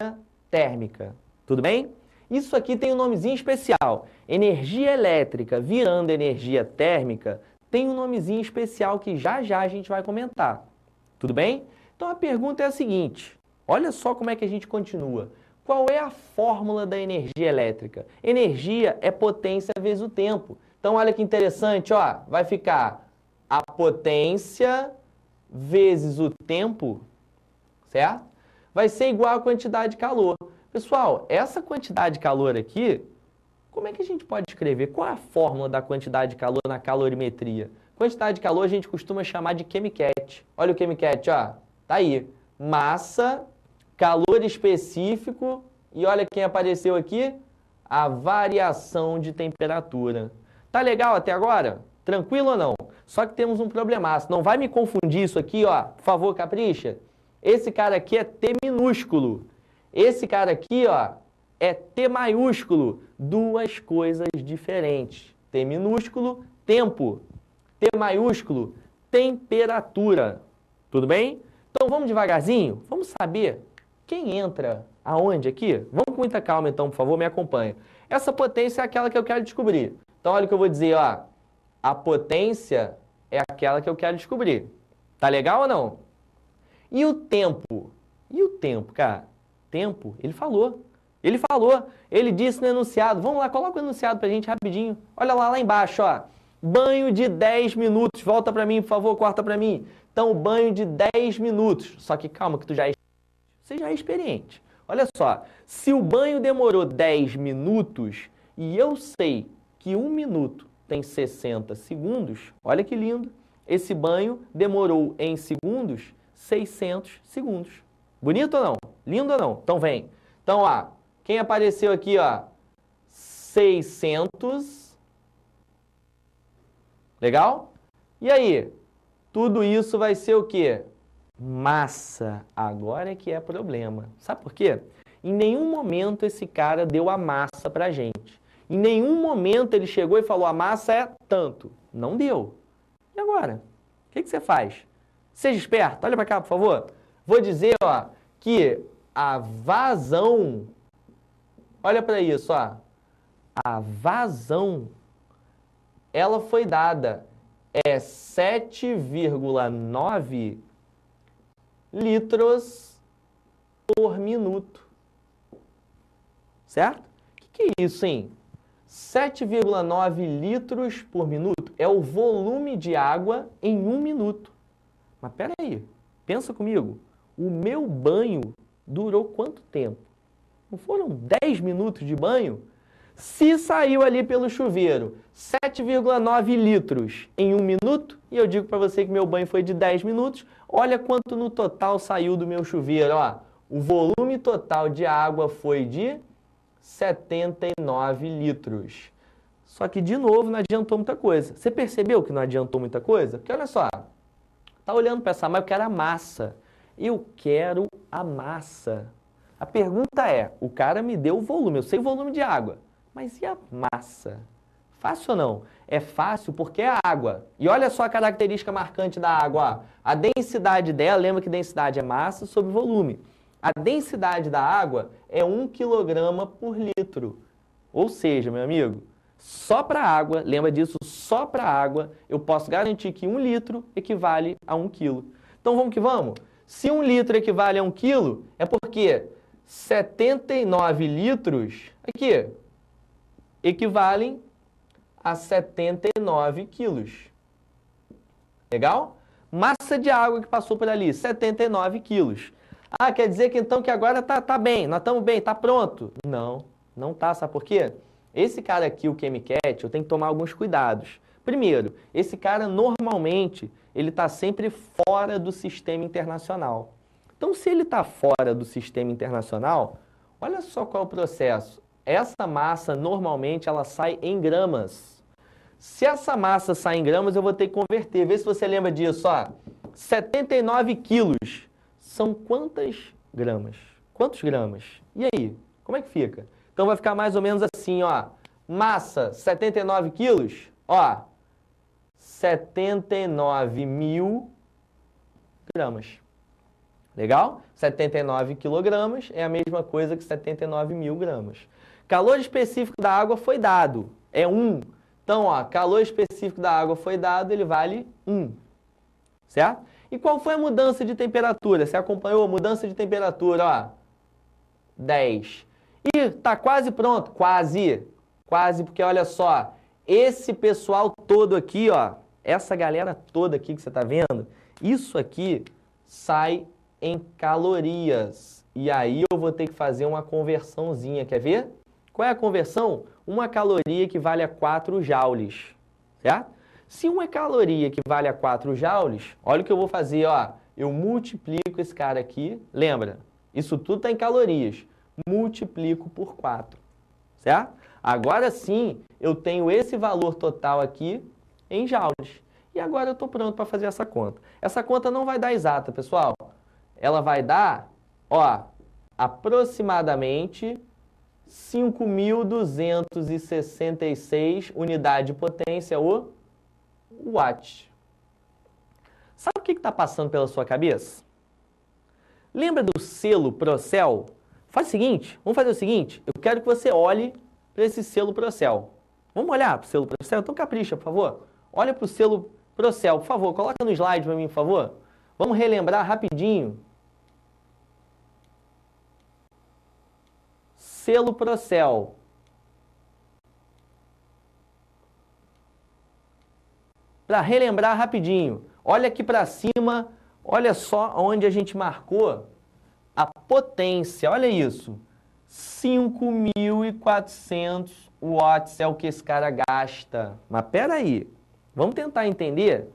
S1: térmica. Tudo bem? Isso aqui tem um nomezinho especial. Energia elétrica virando energia térmica tem um nomezinho especial que já já a gente vai comentar. Tudo bem? Então a pergunta é a seguinte. Olha só como é que a gente continua. Qual é a fórmula da energia elétrica? Energia é potência vezes o tempo. Então, olha que interessante, ó, vai ficar a potência vezes o tempo, certo? Vai ser igual à quantidade de calor. Pessoal, essa quantidade de calor aqui, como é que a gente pode escrever? Qual é a fórmula da quantidade de calor na calorimetria? Quantidade de calor a gente costuma chamar de chemicat. Olha o chemicat, ó, tá aí. Massa, calor específico, e olha quem apareceu aqui, a variação de temperatura. Tá legal até agora? Tranquilo ou não? Só que temos um problemaço. Não vai me confundir isso aqui, ó. Por favor, capricha. Esse cara aqui é T minúsculo. Esse cara aqui, ó, é T maiúsculo. Duas coisas diferentes. T minúsculo, tempo. T maiúsculo, temperatura. Tudo bem? Então vamos devagarzinho? Vamos saber quem entra aonde aqui? Vamos com muita calma então, por favor, me acompanha. Essa potência é aquela que eu quero descobrir. Então olha o que eu vou dizer, ó. A potência é aquela que eu quero descobrir. Tá legal ou não? E o tempo? E o tempo, cara? Tempo, ele falou. Ele falou. Ele disse no enunciado. Vamos lá, coloca o enunciado pra gente rapidinho. Olha lá embaixo, ó. Banho de 10 minutos. Volta pra mim, por favor, corta pra mim. Então, banho de 10 minutos. Só que calma que você já é experiente. Olha só, se o banho demorou 10 minutos e eu sei que 1 minuto tem 60 segundos, olha que lindo. Esse banho demorou em segundos 600 segundos. Bonito ou não? Lindo ou não? Então vem. Então, ó, quem apareceu aqui, ó, 600. Legal? E aí? Tudo isso vai ser o quê? Massa. Agora é que é problema. Sabe por quê? Em nenhum momento esse cara deu a massa pra gente. Em nenhum momento ele chegou e falou, a massa é tanto. Não deu. E agora? O que você faz? Seja esperto. Olha pra cá, por favor. Vou dizer, ó, que a vazão... Olha pra isso, ó. A vazão, ela foi dada. É 7,9 litros por minuto. Certo? O que é isso, hein? 7,9 litros por minuto é o volume de água em 1 minuto. Mas peraí, pensa comigo. O meu banho durou quanto tempo? Não foram 10 minutos de banho? Se saiu ali pelo chuveiro 7,9 litros em 1 minuto, e eu digo para você que meu banho foi de 10 minutos, olha quanto no total saiu do meu chuveiro. Ó, o volume total de água foi de 79 litros. Só que, de novo, não adiantou muita coisa. Você percebeu que não adiantou muita coisa? Porque, olha só, tá olhando para essa massa, eu quero a massa. Eu quero a massa. A pergunta é, o cara me deu o volume, eu sei o volume de água. Mas e a massa? Fácil ou não? É fácil porque é água. E olha só a característica marcante da água. Ó. A densidade dela, lembra que densidade é massa sobre volume. A densidade da água é 1 kg por litro. Ou seja, meu amigo, só para água, lembra disso, só para água, eu posso garantir que 1 litro equivale a 1 quilo. Então vamos que vamos? Se 1 litro equivale a 1 quilo, é porque 79 litros, aqui, equivalem a 79 quilos. Legal? Massa de água que passou por ali, 79 quilos. Ah, quer dizer que então que agora tá bem, nós estamos bem, tá pronto. Não, não tá, sabe por quê? Esse cara aqui, o Chemicat, eu tenho que tomar alguns cuidados. Primeiro, esse cara normalmente, ele está sempre fora do sistema internacional. Então, se ele está fora do sistema internacional, olha só qual é o processo. Essa massa, normalmente, ela sai em gramas. Se essa massa sai em gramas, eu vou ter que converter. Vê se você lembra disso, ó. 79 quilos são quantas gramas? Quantos gramas? E aí? Como é que fica? Então, vai ficar mais ou menos assim, ó. Massa, 79 quilos, ó. 79 mil gramas. Legal? 79 quilogramas é a mesma coisa que 79 mil gramas. Calor específico da água foi dado, é 1. Então, ó, calor específico da água foi dado, ele vale 1. Certo? E qual foi a mudança de temperatura? Você acompanhou a mudança de temperatura, ó? 10. E tá quase pronto? Quase. Quase, porque olha só, esse pessoal todo aqui, ó, essa galera toda aqui que você tá vendo, isso aqui sai em calorias. E aí eu vou ter que fazer uma conversãozinha, quer ver? Qual é a conversão? Uma caloria equivale a 4 joules, certo? Se uma caloria equivale a 4 joules, olha o que eu vou fazer, ó. Eu multiplico esse cara aqui, lembra? Isso tudo está em calorias. Multiplico por 4, certo? Agora sim, eu tenho esse valor total aqui em joules. E agora eu estou pronto para fazer essa conta. Essa conta não vai dar exata, pessoal. Ela vai dar, ó, aproximadamente 5.266 unidades de potência, o watt. Sabe o que está passando pela sua cabeça? Lembra do selo Procel? Faz o seguinte, vamos fazer o seguinte, eu quero que você olhe para esse selo Procel. Vamos olhar para o selo Procel? Então capricha, por favor. Olha para o selo Procel, por favor, coloca no slide para mim, por favor. Vamos relembrar rapidinho. Selo Procel. Para relembrar rapidinho, olha aqui para cima, olha só onde a gente marcou a potência, olha isso. 5.400 watts é o que esse cara gasta. Mas pera aí, vamos tentar entender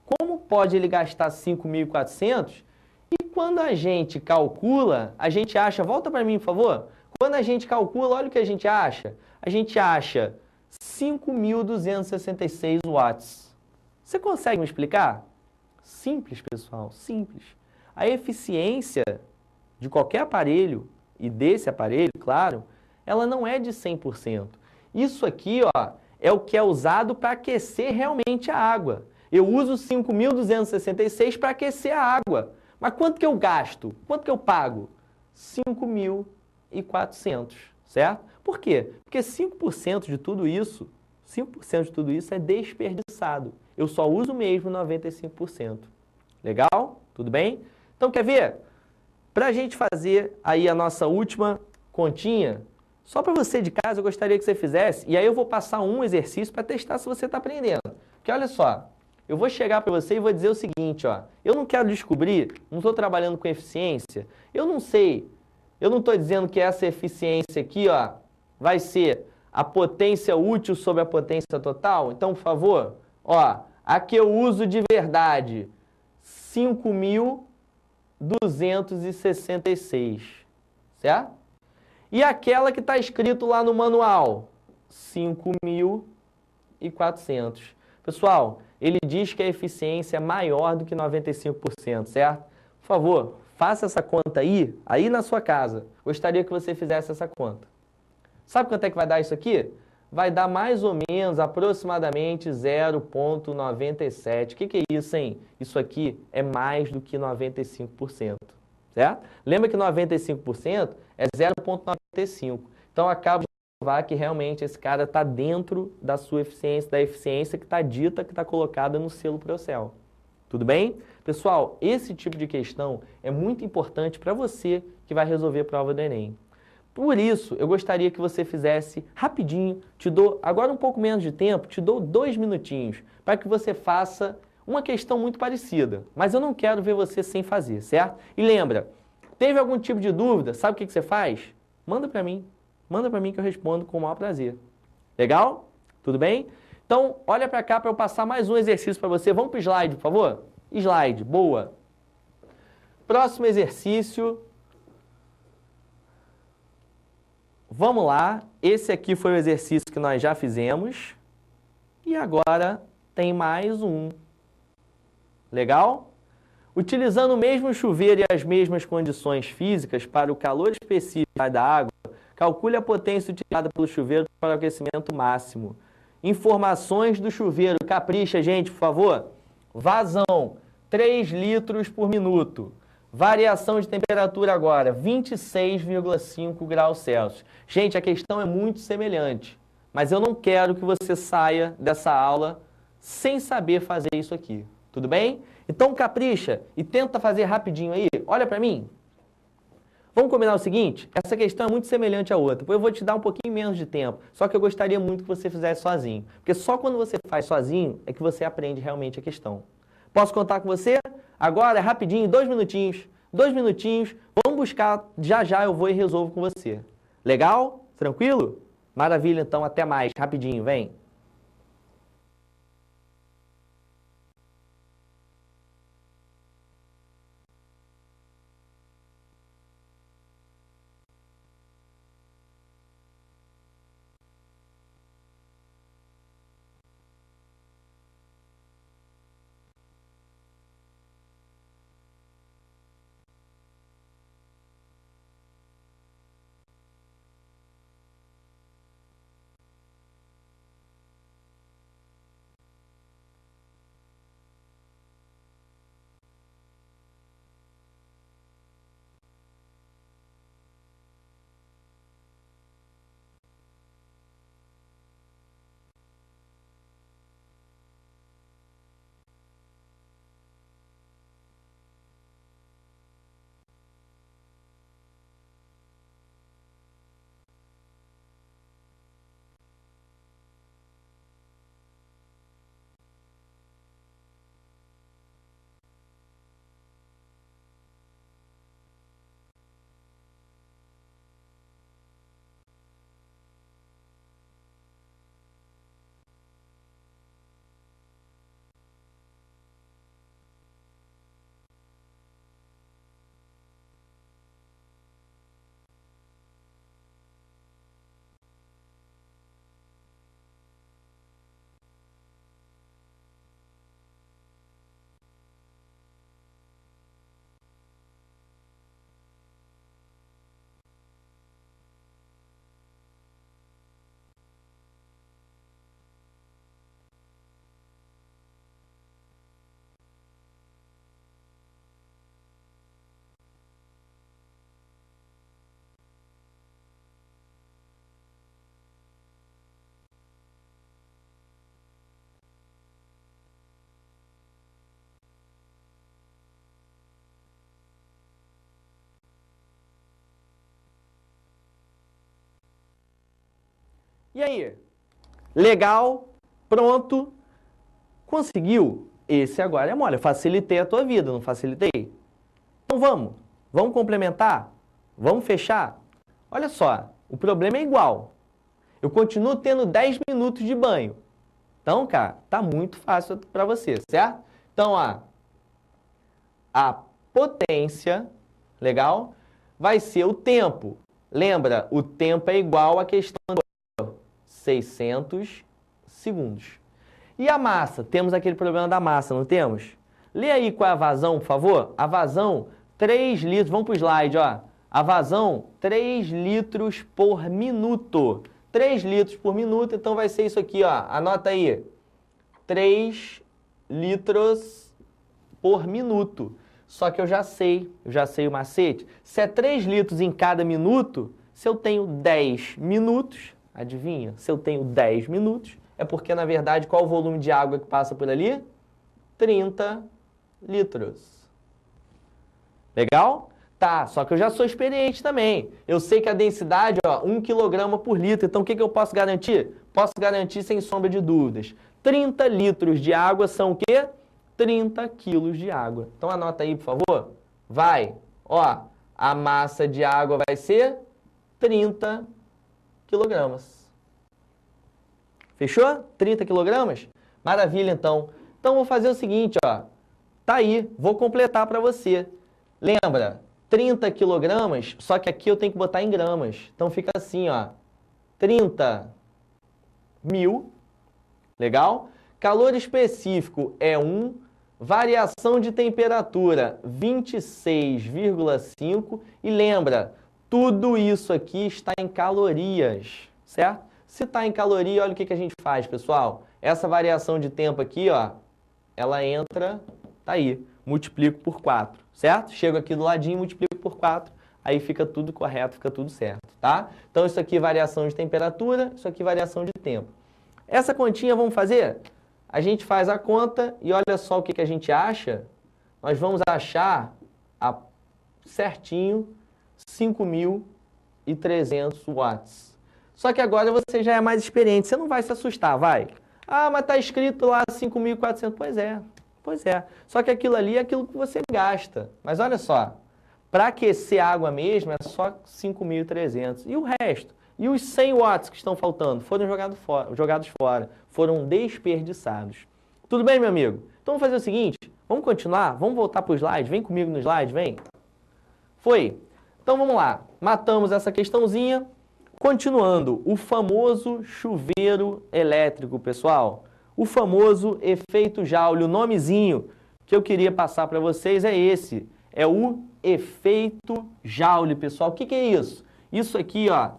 S1: como pode ele gastar 5.400 E quando a gente calcula, a gente acha, volta para mim, por favor. Quando a gente calcula, olha o que a gente acha. A gente acha 5.266 watts. Você consegue me explicar? Simples, pessoal, simples. A eficiência de qualquer aparelho, e desse aparelho, claro, ela não é de 100%. Isso aqui, ó, é o que é usado para aquecer realmente a água. Eu uso 5.266 para aquecer a água. Mas quanto que eu gasto? Quanto que eu pago? 5.400, certo? Por quê? Porque 5% de tudo isso, 5% de tudo isso é desperdiçado. Eu só uso mesmo 95%. Legal? Tudo bem? Então, quer ver? Para a gente fazer aí a nossa última continha, só para você de casa, eu gostaria que você fizesse, e aí eu vou passar um exercício para testar se você está aprendendo. Porque olha só, eu vou chegar para você e vou dizer o seguinte, ó, eu não quero descobrir, não estou trabalhando com eficiência, eu não sei, eu não estou dizendo que essa eficiência aqui, ó, vai ser a potência útil sobre a potência total. Então, por favor, ó, a que eu uso de verdade, 5.266, certo? E aquela que está escrito lá no manual, 5.400. Pessoal, ele diz que a eficiência é maior do que 95%, certo? Por favor, faça essa conta aí na sua casa. Gostaria que você fizesse essa conta. Sabe quanto é que vai dar isso aqui? Vai dar mais ou menos, aproximadamente 0,97. O que é isso, hein? Isso aqui é mais do que 95%, certo? Lembra que 95% é 0,95. Então, acaba de provar que realmente esse cara está dentro da sua eficiência, da eficiência que está dita, que está colocada no selo Procel. Tudo bem? Pessoal, esse tipo de questão é muito importante para você que vai resolver a prova do Enem. Por isso, eu gostaria que você fizesse rapidinho, te dou agora um pouco menos de tempo, te dou 2 minutinhos, para que você faça uma questão muito parecida. Mas eu não quero ver você sem fazer, certo? E lembra, teve algum tipo de dúvida, sabe o que você faz? Manda para mim que eu respondo com o maior prazer. Legal? Tudo bem? Então, olha para cá para eu passar mais um exercício para você. Vamos para o slide, por favor? Slide, boa. Próximo exercício. Vamos lá, esse aqui foi o exercício que nós já fizemos. E agora tem mais um. Legal? Utilizando o mesmo chuveiro e as mesmas condições físicas para o calor específico da água, calcule a potência utilizada pelo chuveiro para o aquecimento máximo. Informações do chuveiro. Capricha, gente, por favor. Vazão, 3 litros por minuto. Variação de temperatura agora, 26,5 graus Celsius. Gente, a questão é muito semelhante, mas eu não quero que você saia dessa aula sem saber fazer isso aqui. Tudo bem? Então capricha e tenta fazer rapidinho aí. Olha para mim. Vamos combinar o seguinte? Essa questão é muito semelhante à outra. Depois eu vou te dar um pouquinho menos de tempo. Só que eu gostaria muito que você fizesse sozinho. Porque só quando você faz sozinho é que você aprende realmente a questão. Posso contar com você? Agora, rapidinho, 2 minutinhos. 2 minutinhos. Vamos buscar. Já já eu vou e resolvo com você. Legal? Tranquilo? Maravilha, então. Até mais. Rapidinho, vem. E aí? Legal? Pronto? Conseguiu? Esse agora é mole. Eu facilitei a tua vida, não facilitei? Então vamos. Vamos complementar? Vamos fechar? Olha só, o problema é igual. Eu continuo tendo 10 minutos de banho. Então, cara, tá muito fácil para você, certo? Então, ó, a potência, legal, vai ser o tempo. Lembra, o tempo é igual à questão de 600 segundos. E a massa? Temos aquele problema da massa, não temos? Lê aí qual é a vazão, por favor. A vazão, 3 litros, vamos para o slide, ó. A vazão, 3 litros por minuto. 3 litros por minuto, então vai ser isso aqui, ó. Anota aí. 3 litros por minuto. Só que eu já sei o macete. Se é 3 litros em cada minuto, se eu tenho 10 minutos, adivinha? Se eu tenho 10 minutos, é porque, na verdade, qual o volume de água que passa por ali? 30 litros. Legal? Tá, só que eu já sou experiente também. Eu sei que a densidade, ó, 1 kg por litro. Então, o que eu posso garantir? Posso garantir sem sombra de dúvidas. 30 litros de água são o quê? 30 quilos de água. Então, anota aí, por favor. Vai. Ó, a massa de água vai ser 30 quilogramas. Fechou? 30 quilogramas? Maravilha, então. Então, vou fazer o seguinte, ó. Tá aí, vou completar para você. Lembra, 30 quilogramas, só que aqui eu tenho que botar em gramas. Então, fica assim, ó. 30 mil, legal? Calor específico é 1, variação de temperatura 26,5 e lembra, tudo isso aqui está em calorias, certo? Se está em caloria, olha o que a gente faz, pessoal. Essa variação de tempo aqui, ó, ela entra, tá aí, multiplico por 4, certo? Chego aqui do ladinho, multiplico por 4, aí fica tudo correto, fica tudo certo, tá? Então, isso aqui é variação de temperatura, isso aqui é variação de tempo. Essa continha vamos fazer? A gente faz a conta e olha só o que a gente acha. Nós vamos achar certinho 5.300 watts. Só que agora você já é mais experiente, você não vai se assustar, vai. Ah, mas está escrito lá 5.400. Pois é. Só que aquilo ali é aquilo que você gasta. Mas olha só, para aquecer a água mesmo é só 5.300. E o resto? E os 100 watts que estão faltando foram jogados fora, foram desperdiçados. Tudo bem, meu amigo? Então vamos fazer o seguinte, vamos continuar, vamos voltar para o slide, vem comigo no slide, vem. Foi. Então vamos lá, matamos essa questãozinha. Continuando, o famoso chuveiro elétrico, pessoal. O famoso efeito Joule, o nomezinho que eu queria passar para vocês é esse. É o efeito Joule, pessoal. O que é isso? Isso aqui, ó,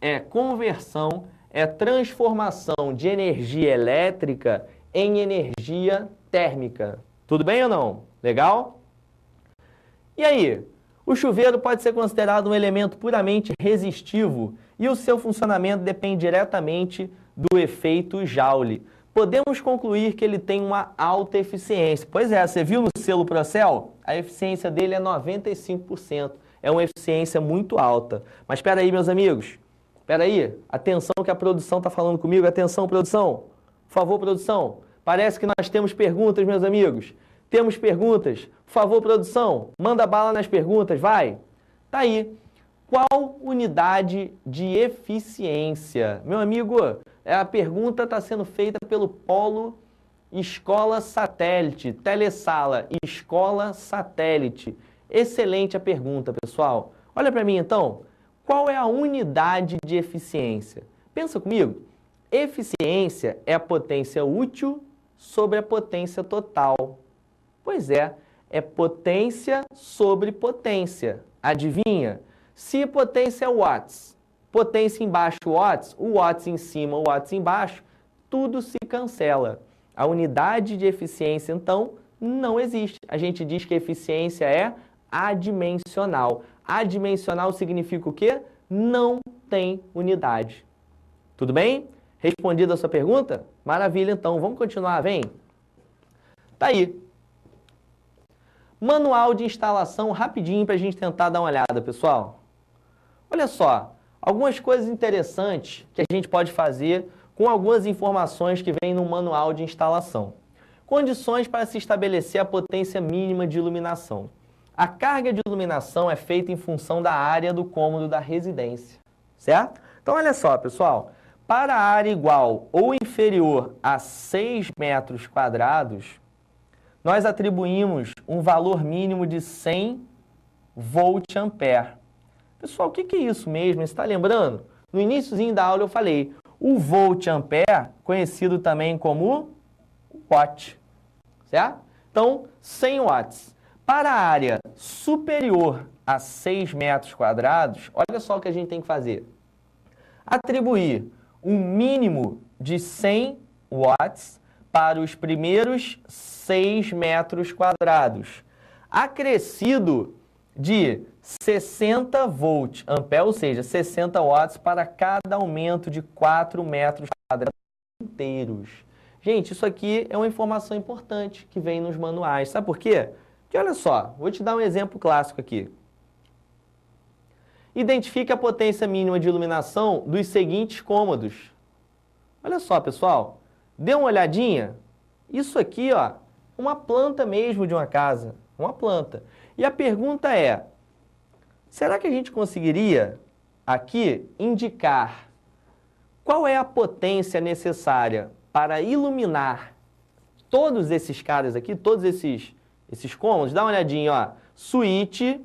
S1: é conversão, é transformação de energia elétrica em energia térmica. Tudo bem ou não? Legal? E aí? O chuveiro pode ser considerado um elemento puramente resistivo e o seu funcionamento depende diretamente do efeito Joule. Podemos concluir que ele tem uma alta eficiência. Pois é, você viu no selo Procel? A eficiência dele é 95%. É uma eficiência muito alta. Mas espera aí, meus amigos. Espera aí. Atenção que a produção está falando comigo. Atenção, produção. Por favor, produção. Parece que nós temos perguntas, meus amigos. Temos perguntas? Por favor, produção, manda bala nas perguntas, vai. Tá aí. Qual unidade de eficiência? Meu amigo, a pergunta está sendo feita pelo Polo Escola Satélite, Telesala, Escola Satélite. Excelente a pergunta, pessoal. Olha para mim, então. Qual é a unidade de eficiência? Pensa comigo. Eficiência é a potência útil sobre a potência total. Pois é potência sobre potência. Adivinha? Se potência é watts, potência embaixo watts, o watts em cima, o watts embaixo, tudo se cancela. A unidade de eficiência, então, não existe. A gente diz que a eficiência é adimensional. Adimensional significa o quê? Não tem unidade. Tudo bem? Respondida a sua pergunta? Maravilha, então. Vamos continuar, vem. Tá aí. Manual de instalação rapidinho para a gente tentar dar uma olhada, pessoal. Olha só, algumas coisas interessantes que a gente pode fazer com algumas informações que vêm no manual de instalação. Condições para se estabelecer a potência mínima de iluminação. A carga de iluminação é feita em função da área do cômodo da residência, certo? Então, olha só, pessoal. Para a área igual ou inferior a 6 metros quadrados, nós atribuímos um valor mínimo de 100 volt-ampere. Pessoal, o que é isso mesmo? Você está lembrando? No iniciozinho da aula eu falei, o volt-ampere, conhecido também como watt, certo? Então, 100 watts. Para a área superior a 6 metros quadrados, olha só o que a gente tem que fazer. Atribuir um mínimo de 100 watts para os primeiros 6 metros quadrados, acrescido de 60 volt-ampere, ou seja, 60 watts para cada aumento de 4 metros quadrados inteiros. Gente, isso aqui é uma informação importante que vem nos manuais. Sabe por quê? Porque olha só, vou te dar um exemplo clássico aqui. Identifique a potência mínima de iluminação dos seguintes cômodos. Olha só, pessoal. Dê uma olhadinha. Isso aqui, ó, uma planta mesmo de uma casa. Uma planta. E a pergunta é, será que a gente conseguiria aqui indicar qual é a potência necessária para iluminar todos esses caras aqui, todos esses cômodos? Dá uma olhadinha, ó. Suíte,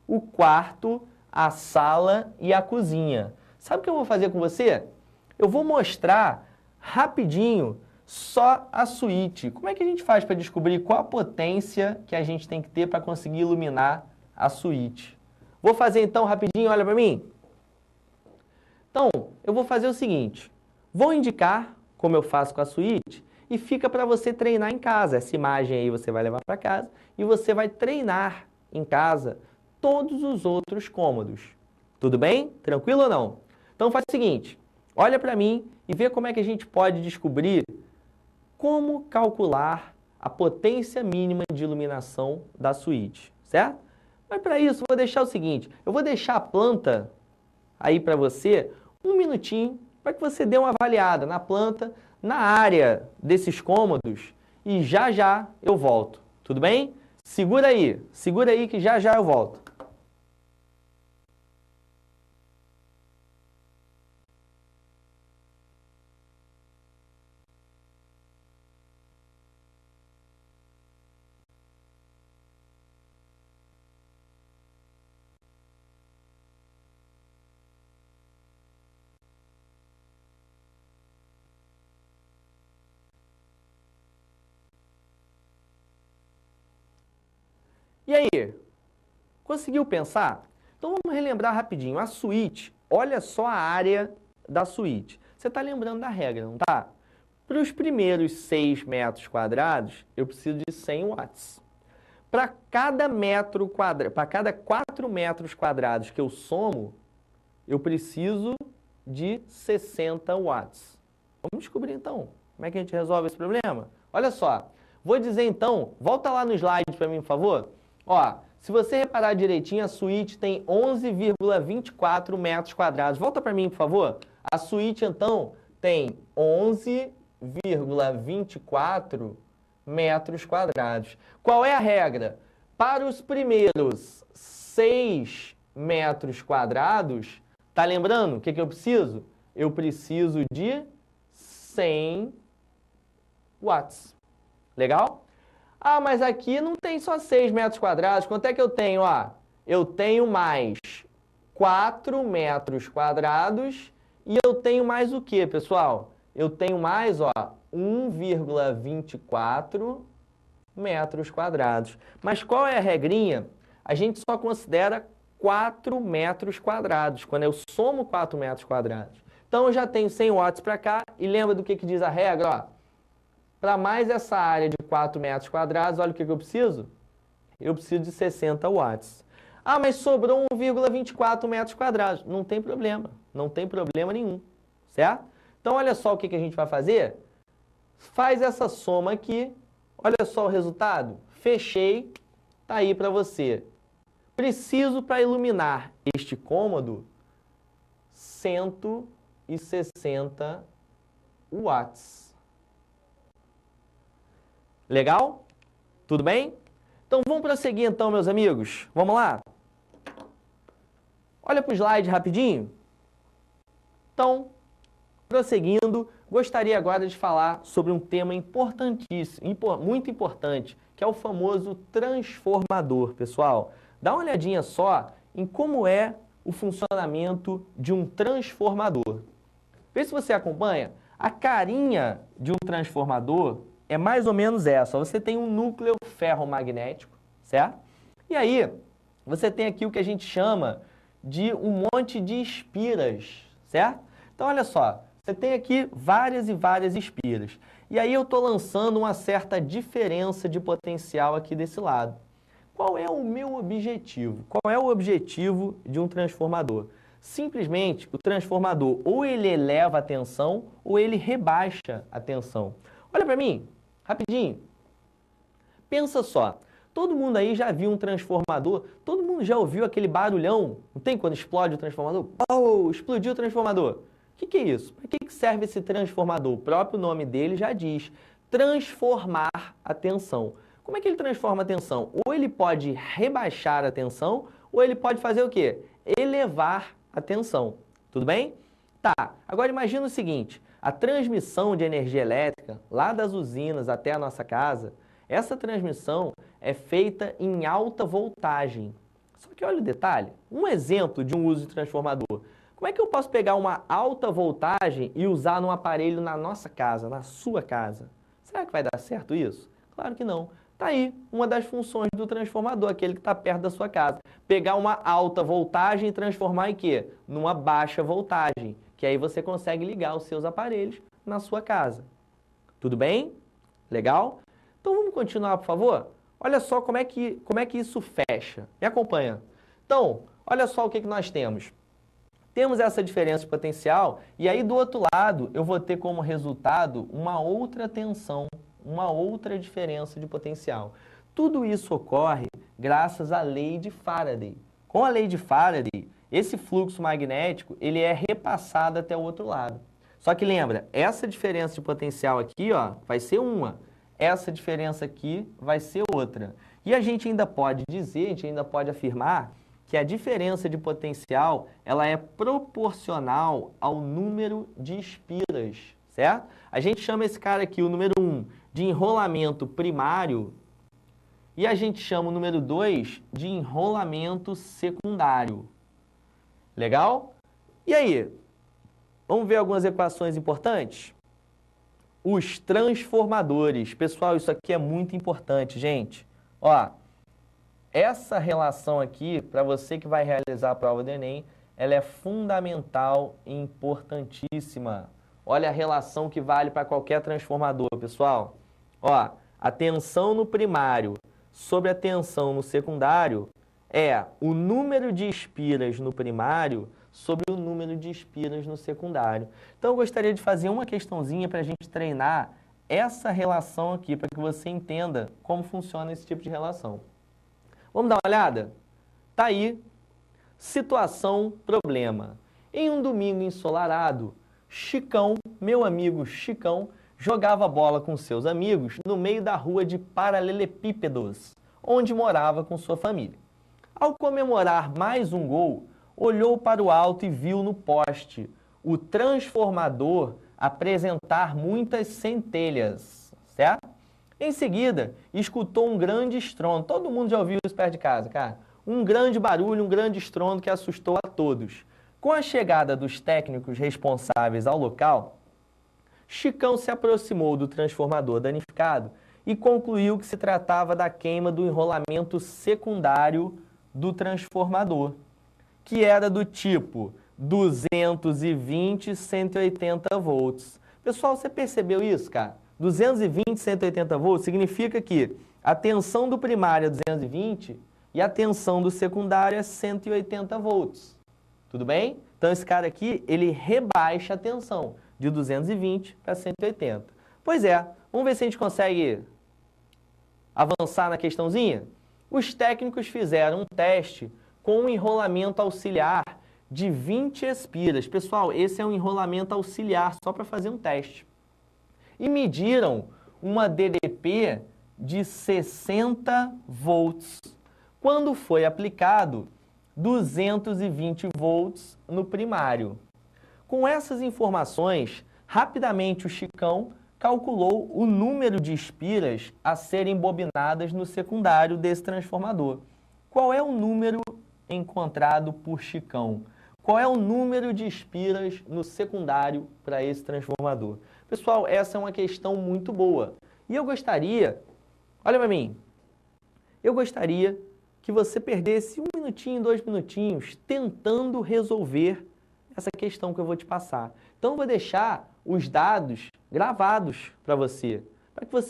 S1: o quarto, a sala e a cozinha. Sabe o que eu vou fazer com você? Eu vou mostrar rapidinho só a suíte. Como é que a gente faz para descobrir qual a potência que a gente tem que ter para conseguir iluminar a suíte? Vou fazer então rapidinho, olha para mim. Então, eu vou fazer o seguinte. Vou indicar como eu faço com a suíte e fica para você treinar em casa. Essa imagem aí você vai levar para casa e você vai treinar em casa todos os outros cômodos. Tudo bem? Tranquilo ou não? Então faz o seguinte, olha para mim e vê como é que a gente pode descobrir como calcular a potência mínima de iluminação da suíte, certo? Mas para isso eu vou deixar o seguinte, eu vou deixar a planta aí para você um minutinho para que você dê uma avaliada na planta, na área desses cômodos e já já eu volto. Tudo bem? Segura aí que já já eu volto. E aí, conseguiu pensar? Então vamos relembrar rapidinho. A suíte, olha só a área da suíte. Você está lembrando da regra, não tá? Para os primeiros 6 metros quadrados, eu preciso de 100 watts. Para cada 4 metros quadrados que eu somo, eu preciso de 60 watts. Vamos descobrir então como é que a gente resolve esse problema? Olha só, vou dizer então, volta lá no slide para mim, por favor. Ó, se você reparar direitinho, a suíte tem 11,24 metros quadrados. Volta para mim, por favor. A suíte, então, tem 11,24 metros quadrados. Qual é a regra? Para os primeiros 6 metros quadrados, tá lembrando o que eu preciso? Eu preciso de 100 watts. Legal? Ah, mas aqui não tem só 6 metros quadrados. Quanto é que eu tenho? Ó, eu tenho mais 4 metros quadrados e eu tenho mais o quê, pessoal? Eu tenho mais, ó, 1,24 metros quadrados. Mas qual é a regrinha? A gente só considera 4 metros quadrados, quando eu somo 4 metros quadrados. Então, eu já tenho 100 watts para cá e lembra do que diz a regra? Ó, para mais essa área de 4 metros quadrados, olha o que eu preciso? Eu preciso de 60 watts. Ah, mas sobrou 1,24 metros quadrados. Não tem problema nenhum, certo? Então, olha só o que a gente vai fazer. Faz essa soma aqui, olha só o resultado. Fechei, tá aí para você. Preciso, para iluminar este cômodo, 160 watts. Legal? Tudo bem? Então vamos prosseguir então, meus amigos. Vamos lá? Olha para o slide rapidinho. Então, prosseguindo, gostaria agora de falar sobre um tema importantíssimo, muito importante, que é o famoso transformador, pessoal. Dá uma olhadinha só em como é o funcionamento de um transformador. Vê se você acompanha. A carinha de um transformador é mais ou menos essa. Você tem um núcleo ferromagnético, certo? E aí, você tem aqui o que a gente chama de um monte de espiras, certo? Então, olha só, você tem aqui várias e várias espiras. E aí eu estou lançando uma certa diferença de potencial aqui desse lado. Qual é o meu objetivo? Qual é o objetivo de um transformador? Simplesmente, o transformador ou ele eleva a tensão ou ele rebaixa a tensão. Olha para mim, rapidinho. Pensa só. Todo mundo aí já viu um transformador, todo mundo já ouviu aquele barulhão, não tem quando explode o transformador? Oh, explodiu o transformador. O que é isso? Para que serve esse transformador? O próprio nome dele já diz, transformar a tensão. Como é que ele transforma a tensão? Ou ele pode rebaixar a tensão, ou ele pode fazer o quê? Elevar a tensão. Tudo bem? Tá, agora imagina o seguinte, a transmissão de energia elétrica, lá das usinas até a nossa casa, essa transmissão é feita em alta voltagem. Só que olha o detalhe, um exemplo de um uso de transformador. Como é que eu posso pegar uma alta voltagem e usar num aparelho na nossa casa, na sua casa? Será que vai dar certo isso? Claro que não. Está aí uma das funções do transformador, aquele que está perto da sua casa. Pegar uma alta voltagem e transformar em quê? Numa baixa voltagem, que aí você consegue ligar os seus aparelhos na sua casa. Tudo bem? Legal? Então vamos continuar, por favor? Olha só como é que isso fecha. Me acompanha. Então, olha só o que nós temos. Temos essa diferença de potencial e aí do outro lado eu vou ter como resultado uma outra tensão, uma outra diferença de potencial. Tudo isso ocorre graças à lei de Faraday. Com a lei de Faraday, esse fluxo magnético ele é repassado até o outro lado. Só que lembra, essa diferença de potencial aqui ó, vai ser uma. Essa diferença aqui vai ser outra. E a gente ainda pode dizer, a gente ainda pode afirmar que a diferença de potencial ela é proporcional ao número de espiras, certo? A gente chama esse cara aqui, o número 1, de enrolamento primário e a gente chama o número 2 de enrolamento secundário. Legal? E aí? Vamos ver algumas equações importantes? Os transformadores. Pessoal, isso aqui é muito importante, gente. Ó, essa relação aqui, para você que vai realizar a prova do Enem, ela é fundamental e importantíssima. Olha a relação que vale para qualquer transformador, pessoal. Ó, a tensão no primário sobre a tensão no secundário é o número de espiras no primário sobre o número de espiras no secundário. Então, eu gostaria de fazer uma questãozinha para a gente treinar essa relação aqui, para que você entenda como funciona esse tipo de relação. Vamos dar uma olhada? Tá aí, situação, problema. Em um domingo ensolarado, Chicão, meu amigo Chicão, jogava bola com seus amigos no meio da rua de paralelepípedos, onde morava com sua família. Ao comemorar mais um gol, olhou para o alto e viu no poste o transformador apresentar muitas centelhas, certo? Em seguida, escutou um grande estrondo. Todo mundo já ouviu isso perto de casa, cara. Um grande barulho, um grande estrondo que assustou a todos. Com a chegada dos técnicos responsáveis ao local, Chicão se aproximou do transformador danificado e concluiu que se tratava da queima do enrolamento secundário do transformador, que era do tipo 220, 180 volts. Pessoal, você percebeu isso, cara? 220, 180 volts significa que a tensão do primário é 220 e a tensão do secundário é 180 volts. Tudo bem? Então, esse cara aqui, ele rebaixa a tensão de 220 para 180. Pois é, vamos ver se a gente consegue avançar na questãozinha? Os técnicos fizeram um teste com um enrolamento auxiliar de 20 espiras. Pessoal, esse é um enrolamento auxiliar, só para fazer um teste. E mediram uma DDP de 60 volts, quando foi aplicado 220 volts no primário. Com essas informações, rapidamente o Chicão calculou o número de espiras a serem bobinadas no secundário desse transformador. Qual é o número encontrado por Chicão? Qual é o número de espiras no secundário para esse transformador? Pessoal, essa é uma questão muito boa. E eu gostaria, olha para mim, eu gostaria que você perdesse 1 minutinho, 2 minutinhos tentando resolver essa questão que eu vou te passar. Então, eu vou deixar os dados gravados para você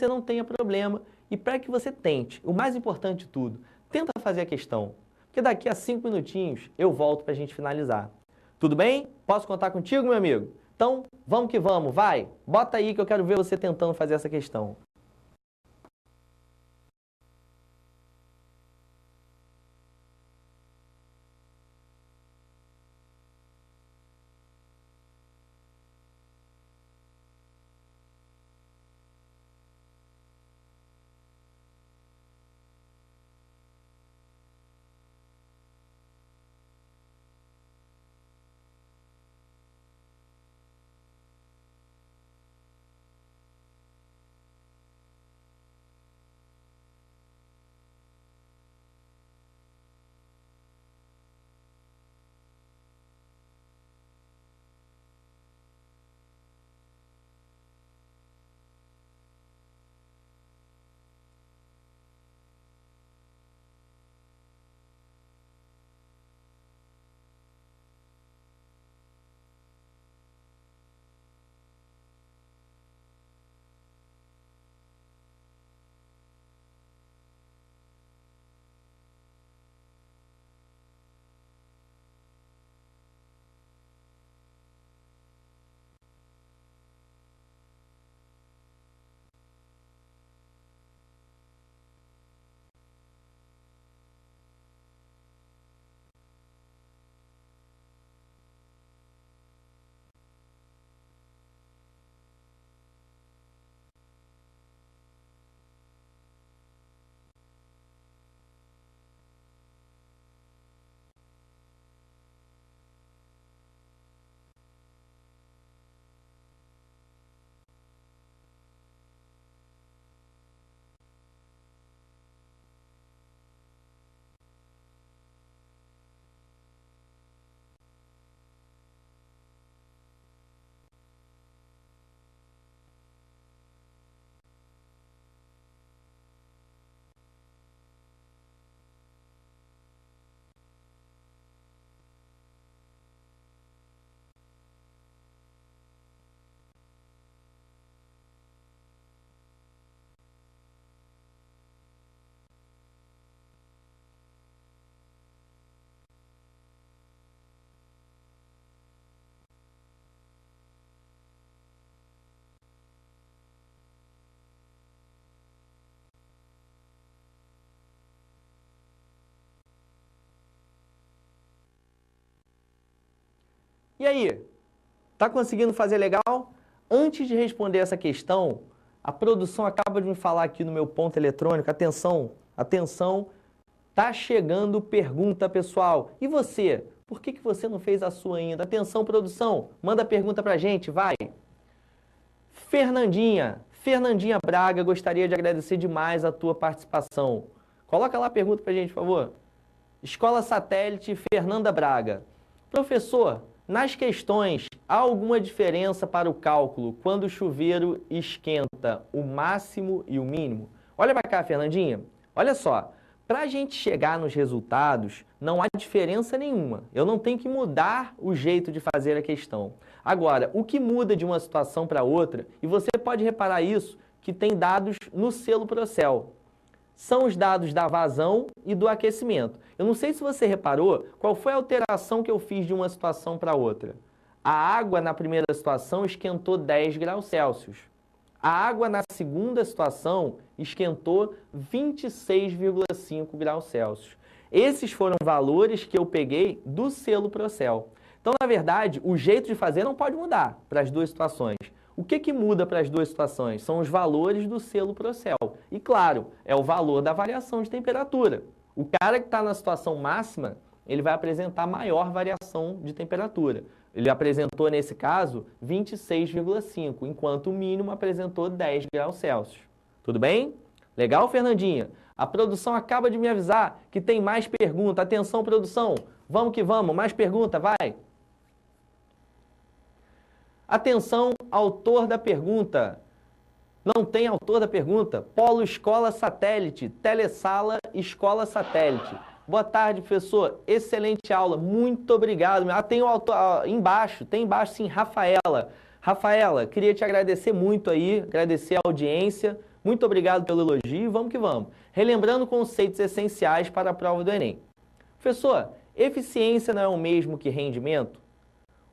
S1: não tenha problema e para que você tente. O mais importante de tudo, tenta fazer a questão, porque daqui a 5 minutinhos eu volto para a gente finalizar. Tudo bem? Posso contar contigo, meu amigo? Então, vamos que vamos, vai! Bota aí que eu quero ver você tentando fazer essa questão. E aí, tá conseguindo fazer legal? Antes de responder essa questão, a produção acaba de me falar aqui no meu ponto eletrônico, atenção, atenção, tá chegando pergunta, pessoal. E você? Por que você não fez a sua ainda? Atenção, produção, manda a pergunta pra gente, vai. Fernandinha Braga, gostaria de agradecer demais a tua participação. Coloca lá a pergunta pra gente, por favor. Escola Satélite Fernanda Braga. Professor, nas questões, há alguma diferença para o cálculo quando o chuveiro esquenta o máximo e o mínimo? Olha para cá, Fernandinha. Olha só, para a gente chegar nos resultados, não há diferença nenhuma. Eu não tenho que mudar o jeito de fazer a questão. Agora, o que muda de uma situação para outra, e você pode reparar isso, que tem dados no selo Procel. São os dados da vazão e do aquecimento. Eu não sei se você reparou qual foi a alteração que eu fiz de uma situação para outra. A água na primeira situação esquentou 10 graus Celsius. A água na segunda situação esquentou 26,5 graus Celsius. Esses foram valores que eu peguei do selo Procel. Então, na verdade, o jeito de fazer não pode mudar para as duas situações. O que muda para as duas situações? São os valores do selo Procel. E, claro, é o valor da variação de temperatura. O cara que está na situação máxima, ele vai apresentar maior variação de temperatura. Ele apresentou, nesse caso, 26,5, enquanto o mínimo apresentou 10 graus Celsius. Tudo bem? Legal, Fernandinha? A produção acaba de me avisar que tem mais pergunta. Atenção, produção. Vamos que vamos. Mais pergunta, vai. Atenção, autor da pergunta. Não tem autor da pergunta? Polo Escola Satélite, Telesala Escola Satélite. Boa tarde, professor. Excelente aula. Muito obrigado. Tem o autor embaixo, sim, Rafaela. Rafaela, queria te agradecer muito aí, agradecer a audiência. Muito obrigado pelo elogio. Vamos que vamos. Relembrando conceitos essenciais para a prova do Enem. Professor, eficiência não é o mesmo que rendimento?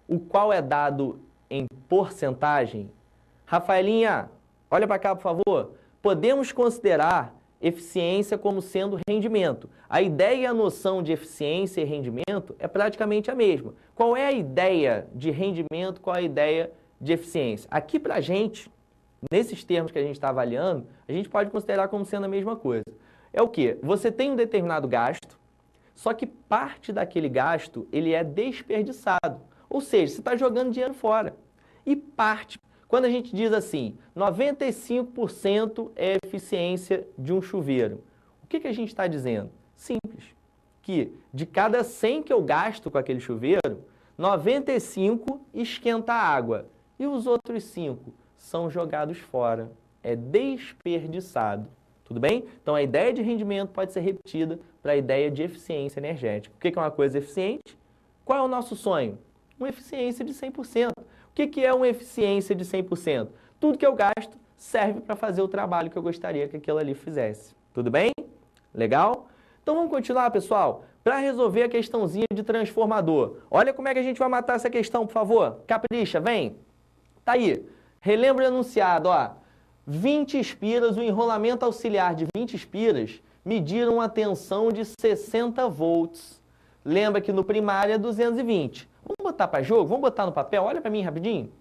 S1: O qual é dado em porcentagem? Rafaelinha, olha para cá, por favor. Podemos considerar eficiência como sendo rendimento. A ideia e a noção de eficiência e rendimento é praticamente a mesma. Qual é a ideia de rendimento, qual é a ideia de eficiência? Aqui para a gente, nesses termos que a gente está avaliando, a gente pode considerar como sendo a mesma coisa. É o quê? Você tem um determinado gasto, só que parte daquele gasto ele é desperdiçado. Ou seja, você está jogando dinheiro fora. E parte, quando a gente diz assim, 95% é eficiência de um chuveiro, o que a gente está dizendo? Simples, que de cada 100 que eu gasto com aquele chuveiro, 95 esquenta a água e os outros 5 são jogados fora, é desperdiçado. Tudo bem? Então a ideia de rendimento pode ser repetida para a ideia de eficiência energética. O que é uma coisa eficiente? Qual é o nosso sonho? Uma eficiência de 100%. O que é uma eficiência de 100%? Tudo que eu gasto serve para fazer o trabalho que eu gostaria que aquilo ali fizesse. Tudo bem? Legal? Então vamos continuar, pessoal? Para resolver a questãozinha de transformador. Olha como é que a gente vai matar essa questão, por favor. Capricha, vem. Tá aí. Relembra o enunciado, ó. 20 espiras, o enrolamento auxiliar de 20 espiras mediram uma tensão de 60 volts. Lembra que no primário é 220. Vamos botar para jogo? Vamos botar no papel? Olha para mim rapidinho.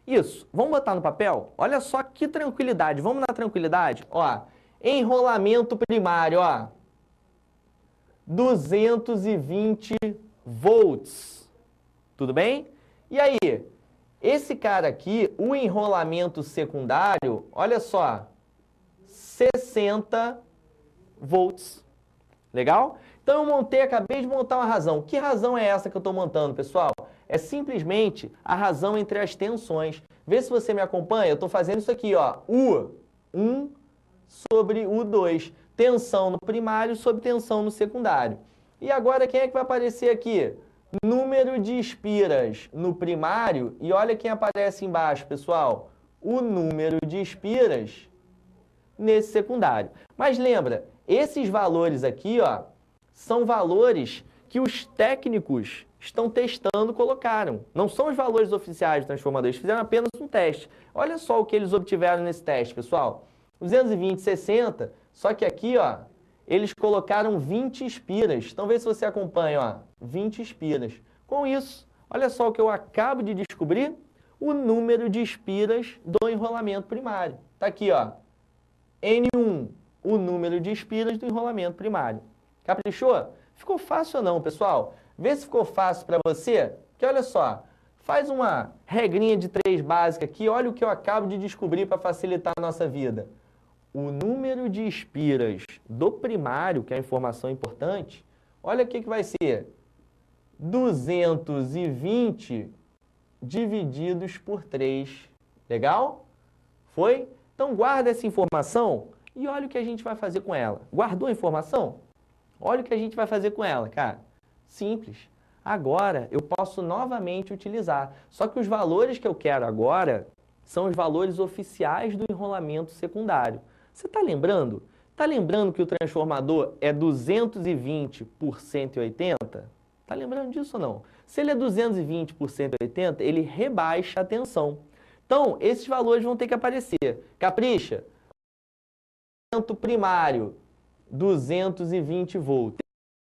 S1: Isso. Vamos botar no papel? Olha só que tranquilidade. Vamos na tranquilidade? Ó, enrolamento primário, ó. 220 volts. Tudo bem? E aí? Esse cara aqui, o enrolamento secundário, olha só, 60 volts. Legal? Então eu acabei de montar uma razão. Que razão é essa que eu estou montando, pessoal? É simplesmente a razão entre as tensões. Vê se você me acompanha. Eu estou fazendo isso aqui, ó. U1 sobre U2. Tensão no primário sobre tensão no secundário. E agora quem é que vai aparecer aqui? Número de espiras no primário. E olha quem aparece embaixo, pessoal. O número de espiras nesse secundário. Mas lembra, esses valores aqui, ó, são valores que os técnicos estão testando, colocaram. Não são os valores oficiais do transformador, eles fizeram apenas um teste. Olha só o que eles obtiveram nesse teste, pessoal. 220, 60, só que aqui, ó, eles colocaram 20 espiras. Então, vê se você acompanha, ó, 20 espiras. Com isso, olha só o que eu acabo de descobrir, o número de espiras do enrolamento primário. Está aqui, ó, N1, o número de espiras do enrolamento primário. Caprichou? Ficou fácil ou não, pessoal? Vê se ficou fácil para você, que olha só, faz uma regrinha de 3 básica aqui, olha o que eu acabo de descobrir para facilitar a nossa vida. O número de espiras do primário, que é a informação importante, olha o que vai ser 220 divididos por 3. Legal? Foi? Então guarda essa informação e olha o que a gente vai fazer com ela. Guardou a informação? Olha o que a gente vai fazer com ela, cara. Simples. Agora eu posso novamente utilizar. Só que os valores que eu quero agora são os valores oficiais do enrolamento secundário. Você está lembrando? Está lembrando que o transformador é 220 por 180? Está lembrando disso ou não? Se ele é 220 por 180, ele rebaixa a tensão. Então, esses valores vão ter que aparecer. Capricha. Primário, 220 volts.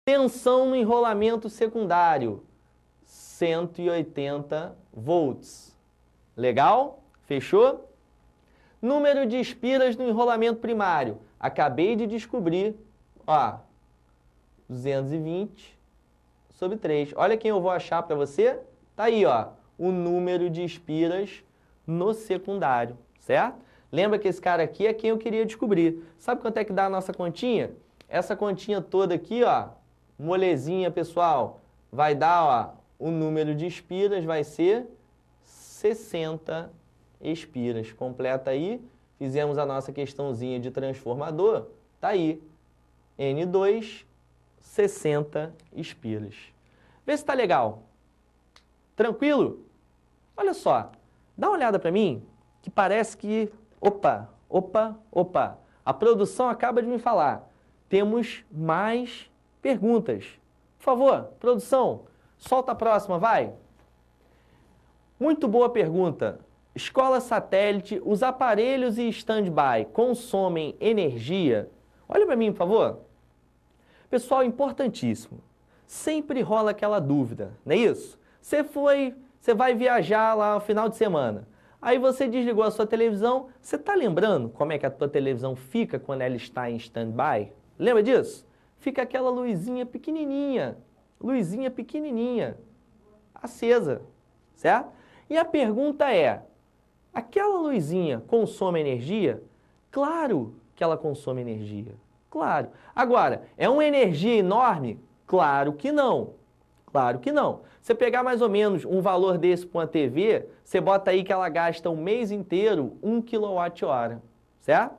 S1: Tensão no enrolamento secundário, 180 volts. Legal? Fechou? Número de espiras no enrolamento primário. Acabei de descobrir, ó, 220 sobre 3. Olha quem eu vou achar para você. Tá aí, ó, o número de espiras no secundário, certo? Lembra que esse cara aqui é quem eu queria descobrir. Sabe quanto é que dá a nossa continha? Essa continha toda aqui, ó, molezinha, pessoal, vai dar, ó, o número de espiras vai ser 60 espiras. Completa aí, fizemos a nossa questãozinha de transformador, tá aí, N2, 60 espiras. Vê se tá legal. Tranquilo? Olha só, dá uma olhada para mim, que parece que... Opa. A produção acaba de me falar. Temos mais perguntas. Por favor, produção, solta a próxima, vai. Muito boa pergunta. Escola satélite, os aparelhos e stand-by consomem energia? Olha para mim, por favor. Pessoal, importantíssimo. Sempre rola aquela dúvida, não é isso? Você vai viajar lá no final de semana. Aí você desligou a sua televisão. Você está lembrando como é que a tua televisão fica quando ela está em stand-by? Lembra disso? Fica aquela luzinha pequenininha, acesa, certo? E a pergunta é, aquela luzinha consome energia? Claro que ela consome energia, claro. Agora, é uma energia enorme? Claro que não. Claro que não. Você pegar mais ou menos um valor desse para uma TV, você bota aí que ela gasta um mês inteiro 1 kWh, certo?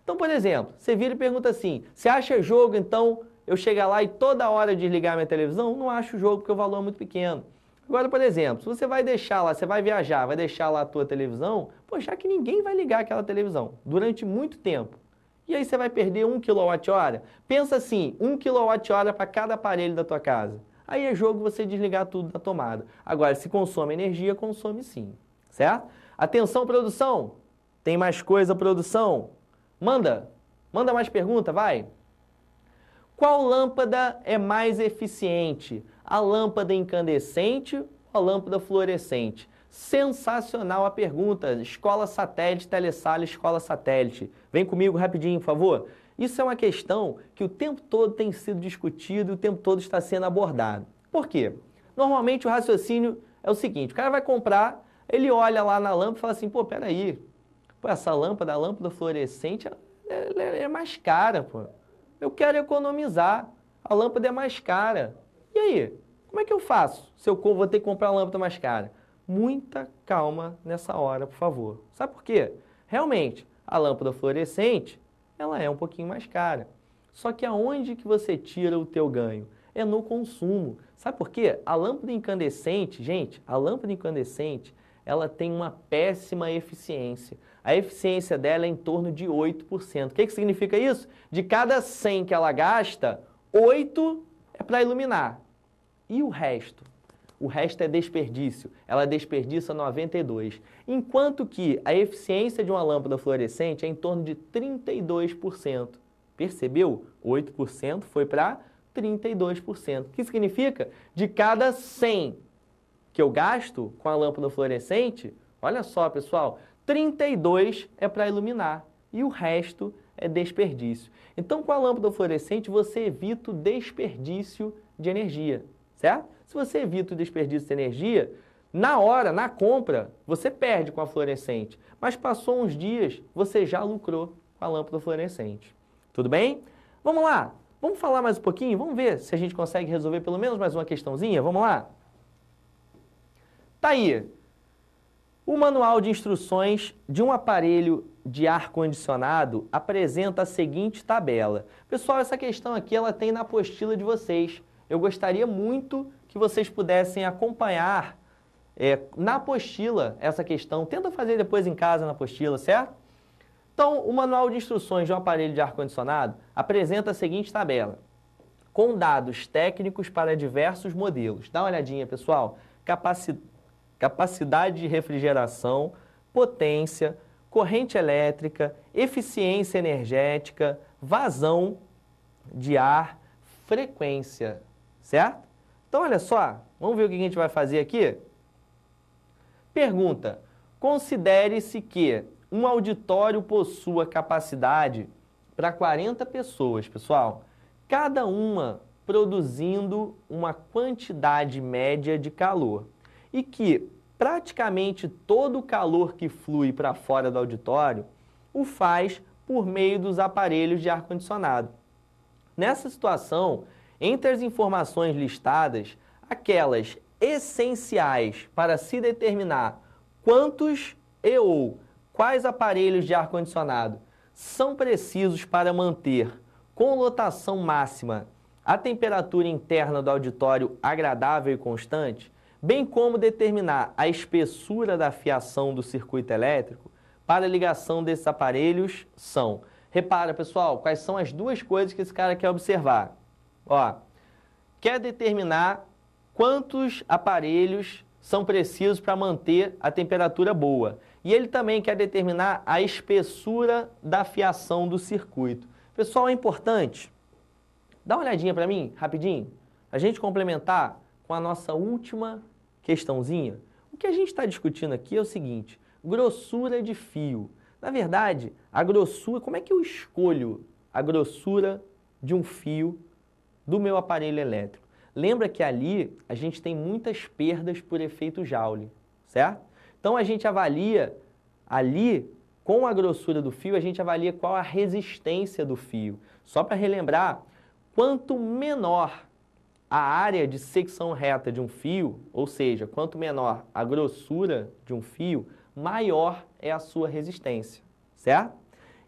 S1: Então, por exemplo, você vira e pergunta assim, você acha jogo, então, eu chegar lá e toda hora desligar minha televisão? Não acho jogo porque o valor é muito pequeno. Agora, por exemplo, se você vai deixar lá, você vai viajar, vai deixar lá a tua televisão, pô, já que ninguém vai ligar aquela televisão durante muito tempo. E aí você vai perder 1 kWh? Pensa assim, 1 kWh para cada aparelho da tua casa. Aí é jogo você desligar tudo da tomada. Agora, se consome energia, consome sim, certo? Atenção, produção. Tem mais coisa, produção? Manda mais pergunta, vai. Qual lâmpada é mais eficiente? A lâmpada incandescente ou a lâmpada fluorescente? Sensacional a pergunta. Escola Satélite, Telesala, Escola Satélite. Vem comigo rapidinho, por favor. Isso é uma questão que o tempo todo tem sido discutido e o tempo todo está sendo abordado. Por quê? Normalmente o raciocínio é o seguinte, o cara vai comprar, ele olha lá na lâmpada e fala assim, pô, peraí, pô, essa lâmpada, a lâmpada fluorescente, ela é mais cara, pô. Eu quero economizar, a lâmpada é mais cara. E aí, como é que eu faço se eu vou ter que comprar uma lâmpada mais cara? Muita calma nessa hora, por favor. Sabe por quê? Realmente, a lâmpada fluorescente, ela é um pouquinho mais cara. Só que aonde que você tira o teu ganho? É no consumo. Sabe por quê? A lâmpada incandescente, gente, a lâmpada incandescente, ela tem uma péssima eficiência. A eficiência dela é em torno de 8%. O que significa isso? De cada 100 que ela gasta, 8 é para iluminar. E o resto? O resto é desperdício. Ela desperdiça 92. Enquanto que a eficiência de uma lâmpada fluorescente é em torno de 32%. Percebeu? 8% foi para 32%. O que significa? De cada 100 que eu gasto com a lâmpada fluorescente, olha só, pessoal, 32 é para iluminar e o resto é desperdício. Então, com a lâmpada fluorescente, você evita o desperdício de energia, certo? Se você evita o desperdício de energia, na hora, na compra, você perde com a fluorescente. Mas passou uns dias, você já lucrou com a lâmpada fluorescente. Tudo bem? Vamos lá. Vamos falar mais um pouquinho? Vamos ver se a gente consegue resolver pelo menos mais uma questãozinha? Vamos lá? Tá aí. O manual de instruções de um aparelho de ar-condicionado apresenta a seguinte tabela. Pessoal, essa questão aqui ela tem na apostila de vocês. Eu gostaria muito que vocês pudessem acompanhar na apostila essa questão. Tenta fazer depois em casa na apostila, certo? Então, o manual de instruções de um aparelho de ar-condicionado apresenta a seguinte tabela, com dados técnicos para diversos modelos. Dá uma olhadinha, pessoal. Capacidade de refrigeração, potência, corrente elétrica, eficiência energética, vazão, de ar, frequência, certo? Então, olha só, vamos ver o que a gente vai fazer aqui? Pergunta: considere-se que um auditório possua capacidade para 40 pessoas, pessoal, cada uma produzindo uma quantidade média de calor, e que praticamente todo o calor que flui para fora do auditório o faz por meio dos aparelhos de ar-condicionado. Nessa situação, entre as informações listadas, aquelas essenciais para se determinar quantos ou quais aparelhos de ar-condicionado são precisos para manter com lotação máxima a temperatura interna do auditório agradável e constante, bem como determinar a espessura da fiação do circuito elétrico para a ligação desses aparelhos são. Repara, pessoal, quais são as duas coisas que esse cara quer observar. Ó, quer determinar quantos aparelhos são precisos para manter a temperatura boa. E ele também quer determinar a espessura da fiação do circuito. Pessoal, é importante, dá uma olhadinha para mim, rapidinho, a gente complementar com a nossa última questãozinha. O que a gente está discutindo aqui é o seguinte: grossura de fio. Na verdade, a grossura, como é que eu escolho a grossura de um fio do meu aparelho elétrico? Lembra que ali a gente tem muitas perdas por efeito Joule, certo? Então a gente avalia ali, com a grossura do fio, a gente avalia qual a resistência do fio. Só para relembrar, quanto menor a área de secção reta de um fio, ou seja, quanto menor a grossura de um fio, maior é a sua resistência, certo?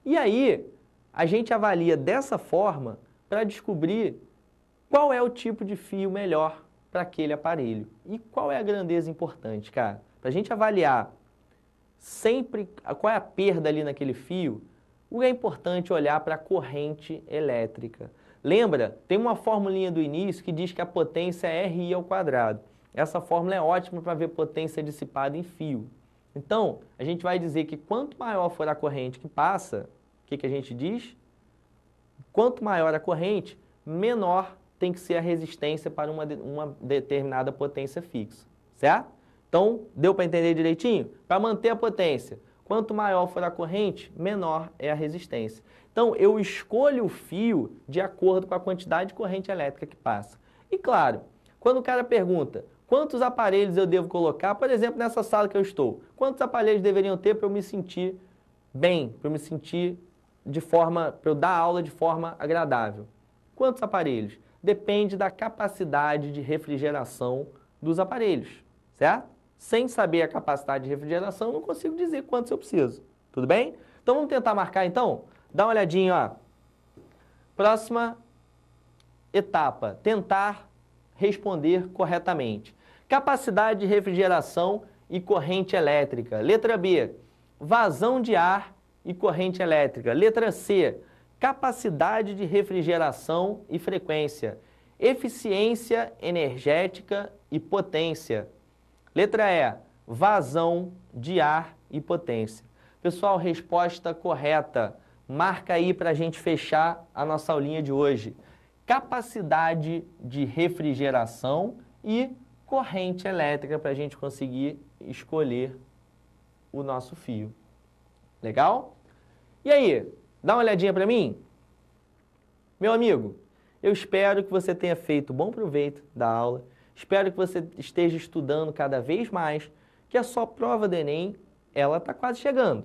S1: E aí, a gente avalia dessa forma para descobrir qual é o tipo de fio melhor para aquele aparelho. E qual é a grandeza importante, cara? Para a gente avaliar sempre qual é a perda ali naquele fio, o que é importante olhar para a corrente elétrica. Lembra? Tem uma formulinha do início que diz que a potência é RI ao quadrado. Essa fórmula é ótima para ver potência dissipada em fio. Então, a gente vai dizer que quanto maior for a corrente que passa, o que a gente diz? Quanto maior a corrente, menor tem que ser a resistência para uma determinada potência fixa, certo? Então, deu para entender direitinho? Para manter a potência, quanto maior for a corrente, menor é a resistência. Então, eu escolho o fio de acordo com a quantidade de corrente elétrica que passa. E claro, quando o cara pergunta quantos aparelhos eu devo colocar, por exemplo, nessa sala que eu estou, quantos aparelhos deveriam ter para eu me sentir bem, para eu me sentir para eu dar aula de forma agradável? Quantos aparelhos? Depende da capacidade de refrigeração dos aparelhos, certo? Sem saber a capacidade de refrigeração, eu não consigo dizer quantos eu preciso. Tudo bem? Então, vamos tentar marcar, então? Dá uma olhadinha, ó. Próxima etapa, tentar responder corretamente. Capacidade de refrigeração e corrente elétrica. Letra B, vazão de ar e corrente elétrica. Letra C, capacidade de refrigeração e frequência. Eficiência energética e potência. Letra E, vazão de ar e potência. Pessoal, resposta correta. Marca aí para a gente fechar a nossa aulinha de hoje. Capacidade de refrigeração e corrente elétrica para a gente conseguir escolher o nosso fio. Legal? E aí, dá uma olhadinha para mim? Meu amigo, eu espero que você tenha feito bom proveito da aula. Espero que você esteja estudando cada vez mais, que a sua prova do Enem, ela está quase chegando.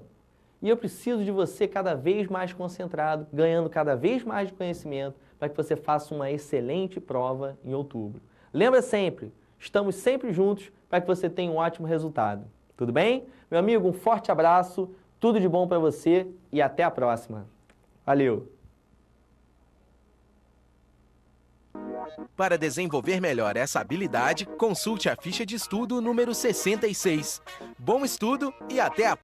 S1: E eu preciso de você cada vez mais concentrado, ganhando cada vez mais de conhecimento, para que você faça uma excelente prova em outubro. Lembra sempre, estamos sempre juntos para que você tenha um ótimo resultado. Tudo bem? Meu amigo, um forte abraço, tudo de bom para você e até a próxima. Valeu!
S3: Para desenvolver melhor essa habilidade, consulte a ficha de estudo número 66. Bom estudo e até a